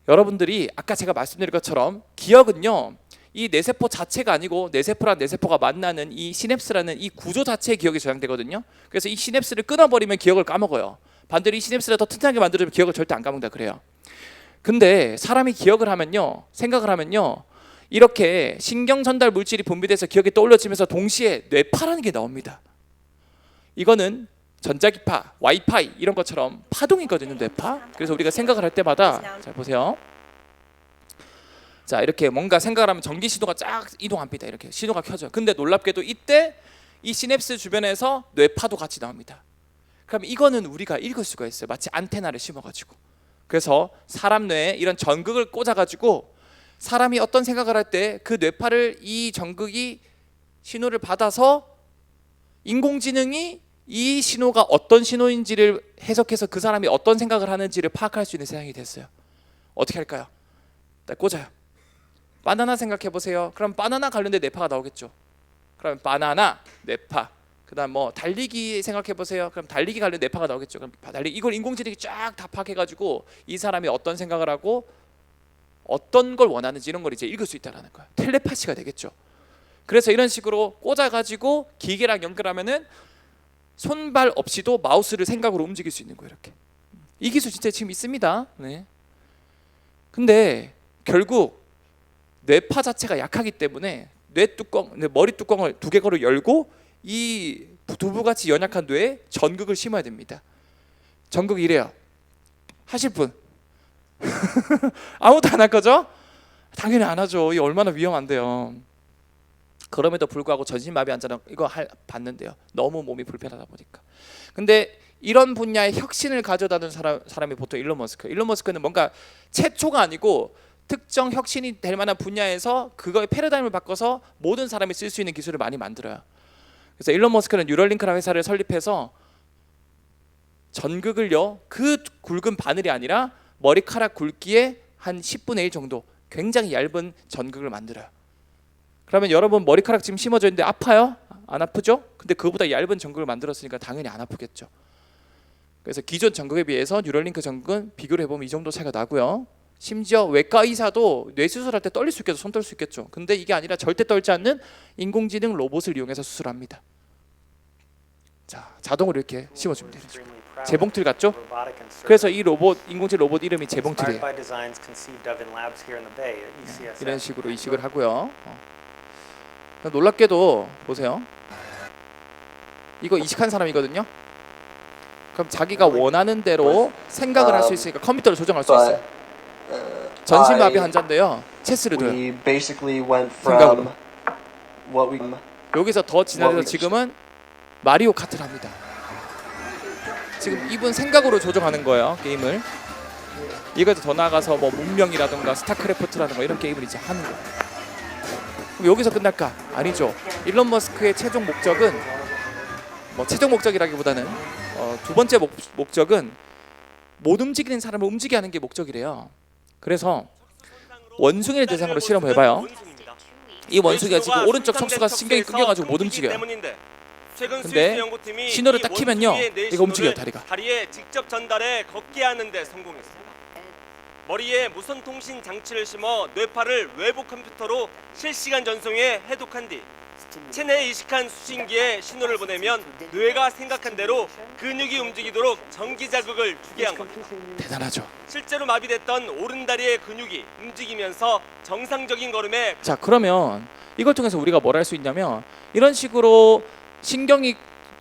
여러분들이 아까 제가 말씀드린 것처럼 기억은요 이 뇌세포 자체가 아니고 뇌세포랑 뇌세포가 만나는 이 시냅스라는 이 구조 자체의 기억이 저장되거든요. 그래서 이 시냅스를 끊어버리면 기억을 까먹어요. 반대로 이 시냅스를 더 튼튼하게 만들어주면 기억을 절대 안 까먹는다 그래요. 근데 사람이 기억을 하면요 생각을 하면요 이렇게 신경 전달 물질이 분비돼서 기억이 떠올려지면서 동시에 뇌파라는 게 나옵니다. 이거는 전자기파, 와이파이 이런 것처럼 파동이거든요, 뇌파. 그래서 우리가 생각을 할 때마다 자 보세요. 자 이렇게 뭔가 생각을 하면 전기 신호가 쫙 이동합니다. 이렇게 신호가 켜져요. 근데 놀랍게도 이때 이 시냅스 주변에서 뇌파도 같이 나옵니다. 그럼 이거는 우리가 읽을 수가 있어요. 마치 안테나를 심어가지고. 그래서 사람 뇌에 이런 전극을 꽂아가지고 사람이 어떤 생각을 할 때 그 뇌파를 이 전극이 신호를 받아서 인공지능이 이 신호가 어떤 신호인지를 해석해서 그 사람이 어떤 생각을 하는지를 파악할 수 있는 세상이 됐어요. 어떻게 할까요? 딱 꽂아요. 바나나 생각해 보세요. 그럼 바나나 관련된 뇌파가 나오겠죠. 그럼 바나나, 뇌파. 그다음 뭐 달리기 생각해 보세요. 그럼 달리기 관련 뇌파가 나오겠죠. 그럼 달리기 이걸 인공지능이 쫙 다 파악해가지고 이 사람이 어떤 생각을 하고 어떤 걸 원하는지 이런 걸 이제 읽을 수 있다라는 거예요. 텔레파시가 되겠죠. 그래서 이런 식으로 꽂아가지고 기계랑 연결하면은 손발 없이도 마우스를 생각으로 움직일 수 있는 거예요. 이렇게. 이 기술 진짜 지금 있습니다. 네. 근데 결국 뇌파 자체가 약하기 때문에 머리 뚜껑을 두 개를 열고 이 두부같이 연약한 뇌에 전극을 심어야 됩니다. 전극 이래요. 하실 분? 아무도 안 할 거죠? 당연히 안 하죠. 이 얼마나 위험한데요. 그럼에도 불구하고 전신마비 환자는 이거 봤는데요. 너무 몸이 불편하다 보니까. 근데 이런 분야의 혁신을 가져다는 사람이 보통 일론 머스크. 일론 머스크는 뭔가 최초가 아니고 특정 혁신이 될 만한 분야에서 그거의 패러다임을 바꿔서 모든 사람이 쓸 수 있는 기술을 많이 만들어요. 그래서 일론 머스크는 뉴럴링크라는 회사를 설립해서 전극을요, 그 굵은 바늘이 아니라 머리카락 굵기의 한 10분의 1 정도 굉장히 얇은 전극을 만들어요. 그러면 여러분 머리카락 지금 심어져 있는데 아파요? 안 아프죠? 근데 그거보다 얇은 전극을 만들었으니까 당연히 안 아프겠죠. 그래서 기존 전극에 비해서 뉴럴링크 전극은 비교를 해보면 이 정도 차이가 나고요. 심지어 외과 의사도 뇌 수술할 때 떨릴 수 있겠죠. 손 떨 수 있겠죠. 근데 이게 아니라 절대 떨지 않는 인공지능 로봇을 이용해서 수술합니다. 자, 자동으로 이렇게 심어주면 되죠. 재봉틀 같죠? 그래서 이 로봇, 인공지능 로봇 이름이 재봉틀이에요. 이런 식으로 이식을 하고요. 놀랍게도 보세요. 이거 이식한 사람이거든요. 그럼 자기가 원하는 대로 생각을 할 수 있으니까 컴퓨터를 조정할 수 있어요. 전신마비 환자인데요. 체스를 둬요. 생각으로. 여기서 더 진화해서 지금은 마리오 카트를 합니다. 지금 이분 생각으로 조정하는 거예요. 게임을. 이것도 더 나아가서 뭐 문명이라든가 스타크래프트라든가 이런 게임을 이제 하는 거예요. 그럼 여기서 끝날까? 아니죠. 일론 머스크의 최종 목적은 뭐 최종 목적이라기보다는 두 번째 목적은 못 움직이는 사람을 움직이게 하는 게 목적이래요. 그래서 원숭이를 대상으로 실험을 해봐요. 이 원숭이가 지금 오른쪽 척수가 신경이 끊겨가지고 못 움직여요. 근데 신호를 딱 키면요, 이거 움직여요. 다리에 직접 전달해 걷게 하는 데 성공했습니다. 머리에 무선 통신 장치를 심어 뇌파를 외부 컴퓨터로 실시간 전송해 해독한 뒤 체내에 이식한 수신기에 신호를 보내면 뇌가 생각한 대로 근육이 움직이도록 전기 자극을 주게 한 겁니다. 대단하죠. 실제로 마비됐던 오른다리의 근육이 움직이면서 정상적인 걸음에 자, 그러면 이걸 통해서 우리가 뭘 할 수 있냐면 이런 식으로 신경이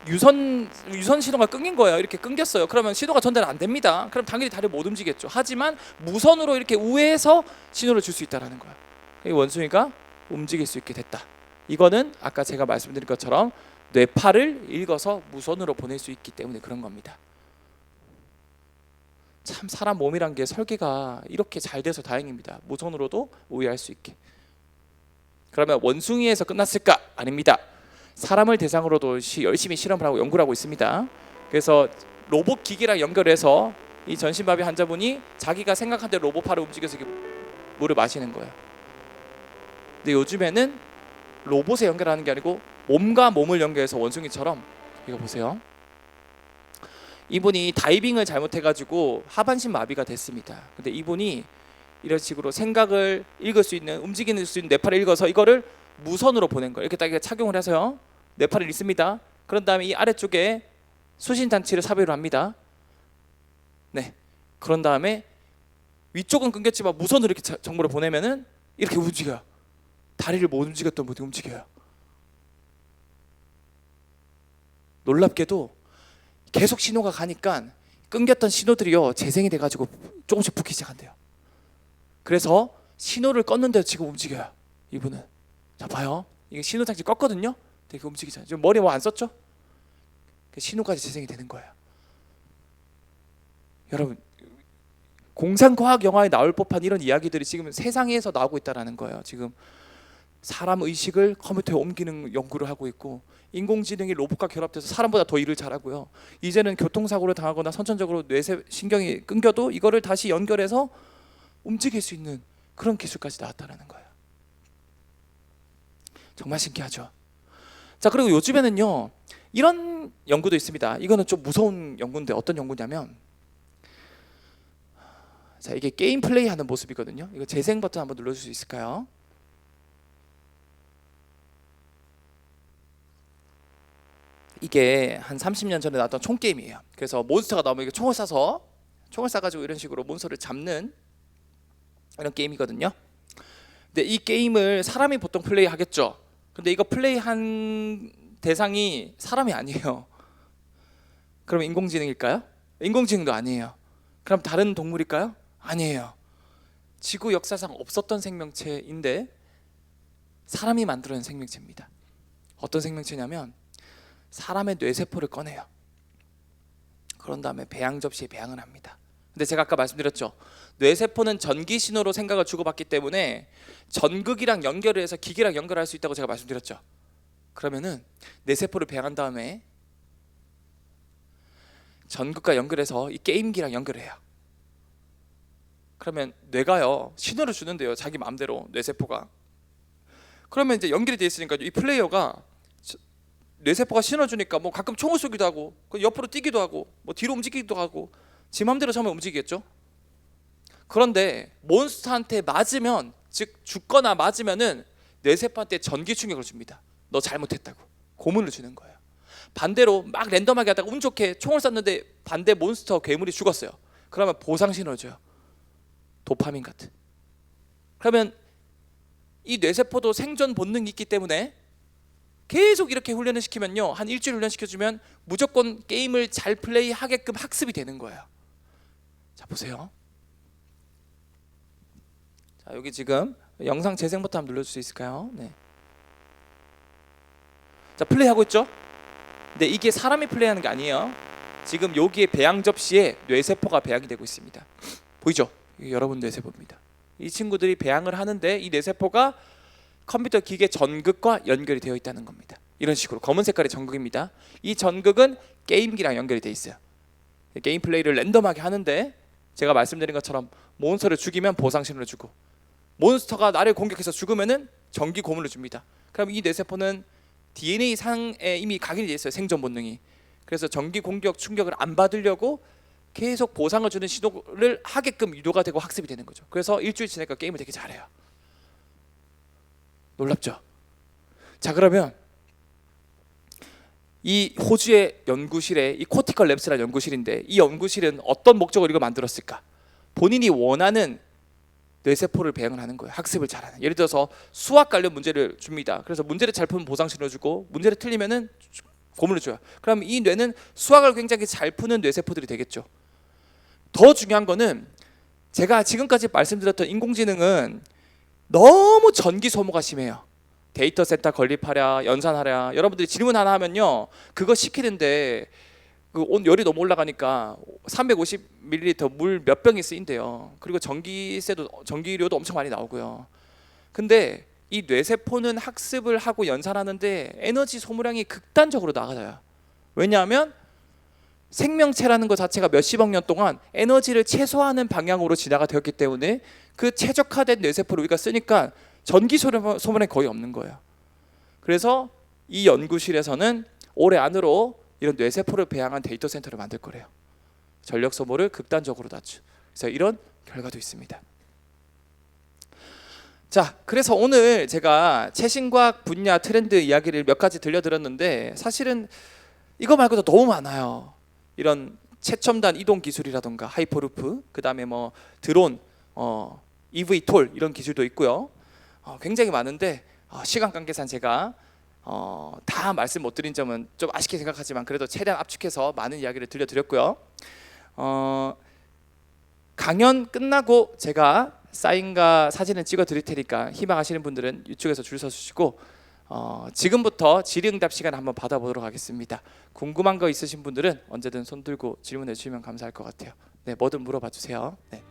유선 신호가 끊긴 거예요. 이렇게 끊겼어요. 그러면 신호가 전달 안 됩니다. 그럼 당연히 다리를 못 움직이겠죠. 하지만 무선으로 이렇게 우회해서 신호를 줄 수 있다라는 거예요. 이 원숭이가 움직일 수 있게 됐다. 이거는 아까 제가 말씀드린 것처럼 뇌파를 읽어서 무선으로 보낼 수 있기 때문에 그런 겁니다. 참 사람 몸이란 게 설계가 이렇게 잘 돼서 다행입니다. 무선으로도 우회할 수 있게. 그러면 원숭이에서 끝났을까? 아닙니다. 사람을 대상으로도 열심히 실험을 하고 연구를 하고 있습니다. 그래서 로봇 기기랑 연결해서 이 전신마비 환자분이 자기가 생각한 대로 로봇팔을 움직여서 이렇게 물을 마시는 거예요. 근데 요즘에는 로봇에 연결하는 게 아니고 몸과 몸을 연결해서 원숭이처럼, 이거 보세요. 이분이 다이빙을 잘못해가지고 하반신 마비가 됐습니다. 근데 이분이 이런 식으로 생각을 읽을 수 있는, 움직일 수 있는 뇌파를 읽어서 이거를 무선으로 보낸 거예요. 이렇게 딱 착용을 해서요, 뇌파를 읽습니다. 그런 다음에 이 아래쪽에 수신 장치를 삽입을 합니다. 네. 그런 다음에 위쪽은 끊겼지만 무선으로 이렇게 정보를 보내면은 이렇게 움직여요. 다리를 못 움직였던 분이 움직여요. 놀랍게도 계속 신호가 가니까 끊겼던 신호들이요, 재생이 돼가지고 조금씩 붙기 시작한대요. 그래서 신호를 껐는데도 지금 움직여요. 이분은. 자, 봐요. 이게 신호 장치 껐거든요. 되게 움직이잖아요. 지금 머리 뭐 안 썼죠? 신호까지 재생이 되는 거예요. 여러분, 공상과학 영화에 나올 법한 이런 이야기들이 지금 세상에서 나오고 있다는 거예요. 지금 사람 의식을 컴퓨터에 옮기는 연구를 하고 있고, 인공지능이 로봇과 결합돼서 사람보다 더 일을 잘하고요. 이제는 교통사고를 당하거나 선천적으로 뇌신경이 끊겨도 이거를 다시 연결해서 움직일 수 있는 그런 기술까지 나왔다는 거예요. 정말 신기하죠. 자, 그리고 요즘에는요, 이런 연구도 있습니다. 이거는 좀 무서운 연구인데 어떤 연구냐면, 자, 이게 게임 플레이 하는 모습이거든요. 이거 재생 버튼 한번 눌러줄 수 있을까요? 이게 한 30년 전에 나왔던 총 게임이에요. 그래서 몬스터가 나오면 총을 쏴가지고 이런 식으로 몬스터를 잡는 이런 게임이거든요. 근데 이 게임을 사람이 보통 플레이 하겠죠. 근데 이거 플레이한 대상이 사람이 아니에요. 그럼 인공지능일까요? 인공지능도 아니에요. 그럼 다른 동물일까요? 아니에요. 지구 역사상 없었던 생명체인데 사람이 만들어낸 생명체입니다. 어떤 생명체냐면 사람의 뇌세포를 꺼내요. 그런 다음에 배양 접시에 배양을 합니다. 근데 제가 아까 말씀드렸죠. 뇌세포는 전기 신호로 생각을 주고받기 때문에 전극이랑 연결을 해서 기계랑 연결할 수 있다고 제가 말씀드렸죠. 그러면은 뇌세포를 배양한 다음에 전극과 연결해서 이 게임기랑 연결해요. 그러면 뇌가요 신호를 주는데요. 자기 마음대로 뇌세포가. 그러면 이제 연결이 돼 있으니까 이 플레이어가 뇌세포가 신호 주니까 뭐 가끔 총을 쏘기도 하고 옆으로 뛰기도 하고 뭐 뒤로 움직이기도 하고 지 맘대로 처음에 움직이겠죠. 그런데 몬스터한테 맞으면, 즉 죽거나 맞으면은 뇌세포한테 전기 충격을 줍니다. 너 잘못했다고 고문을 주는 거예요. 반대로 막 랜덤하게 하다가 운 좋게 총을 쐈는데 반대 몬스터 괴물이 죽었어요. 그러면 보상 신호를 줘요. 도파민 같은. 그러면 이 뇌세포도 생존 본능이 있기 때문에 계속 이렇게 훈련을 시키면요, 한 일주일 훈련시켜주면 무조건 게임을 잘 플레이하게끔 학습이 되는 거예요. 자, 보세요. 자, 여기 지금 영상 재생 버튼 한번 눌러줄 수 있을까요? 네. 자, 플레이하고 있죠? 근데 이게 사람이 플레이하는 게 아니에요. 지금 여기에 배양 접시에 뇌세포가 배양이 되고 있습니다. 보이죠? 이게 여러분 뇌세포입니다. 이 친구들이 배양을 하는데 이 뇌세포가 컴퓨터 기계 전극과 연결이 되어 있다는 겁니다. 이런 식으로 검은 색깔의 전극입니다. 이 전극은 게임기랑 연결이 되어 있어요. 게임 플레이를 랜덤하게 하는데 제가 말씀드린 것처럼 몬스터를 죽이면 보상 신호를 주고 몬스터가 나를 공격해서 죽으면은 전기 고문을 줍니다. 그럼 이 뇌세포는 DNA 상에 이미 각인이 되어 있어요. 생존 본능이. 그래서 전기 공격 충격을 안 받으려고 계속 보상을 주는 신호를 하게끔 유도가 되고 학습이 되는 거죠. 그래서 일주일 지나니까 게임을 되게 잘해요. 놀랍죠? 자, 그러면 이 호주의 연구실에 이 코티컬 랩스라는 연구실인데 이 연구실은 어떤 목적으로 이걸 만들었을까? 본인이 원하는 뇌세포를 배양을 하는 거예요. 학습을 잘하는. 예를 들어서 수학 관련 문제를 줍니다. 그래서 문제를 잘 풀면 보상 신호 주고 문제를 틀리면은 고문을 줘요. 그럼 이 뇌는 수학을 굉장히 잘 푸는 뇌세포들이 되겠죠. 더 중요한 거는 제가 지금까지 말씀드렸던 인공지능은 너무 전기 소모가 심해요. 데이터 센터 건립하랴, 연산하랴. 여러분들이 질문 하나 하면요, 그거 시키는데 그 온 열이 너무 올라가니까 350ml 물 몇 병이 쓰인대요. 그리고 전기료도 엄청 많이 나오고요. 근데 이 뇌세포는 학습을 하고 연산하는데 에너지 소모량이 극단적으로 나가요. 왜냐하면 생명체라는 것 자체가 몇십억 년 동안 에너지를 최소화하는 방향으로 진화가 되었기 때문에 그 최적화된 뇌세포를 우리가 쓰니까 전기 소모량이 거의 없는 거예요. 그래서 이 연구실에서는 올해 안으로 이런 뇌세포를 배양한 데이터 센터를 만들 거래요. 전력 소모를 극단적으로 낮추. 그래서 이런 결과도 있습니다. 자, 그래서 오늘 제가 최신과학 분야 트렌드 이야기를 몇 가지 들려드렸는데 사실은 이거 말고도 너무 많아요. 이런 최첨단 이동 기술이라던가 하이퍼루프, 그 다음에 뭐 드론, EV톨 이런 기술도 있고요. 굉장히 많은데 시간 관계상 제가 다 말씀 못 드린 점은 좀 아쉽게 생각하지만 그래도 최대한 압축해서 많은 이야기를 들려드렸고요. 강연 끝나고 제가 사인과 사진을 찍어 드릴 테니까 희망하시는 분들은 이쪽에서 줄 서 주시고 지금부터 질의응답 시간 한번 받아보도록 하겠습니다. 궁금한 거 있으신 분들은 언제든 손 들고 질문해 주시면 감사할 것 같아요. 네, 뭐든 물어봐 주세요. 네.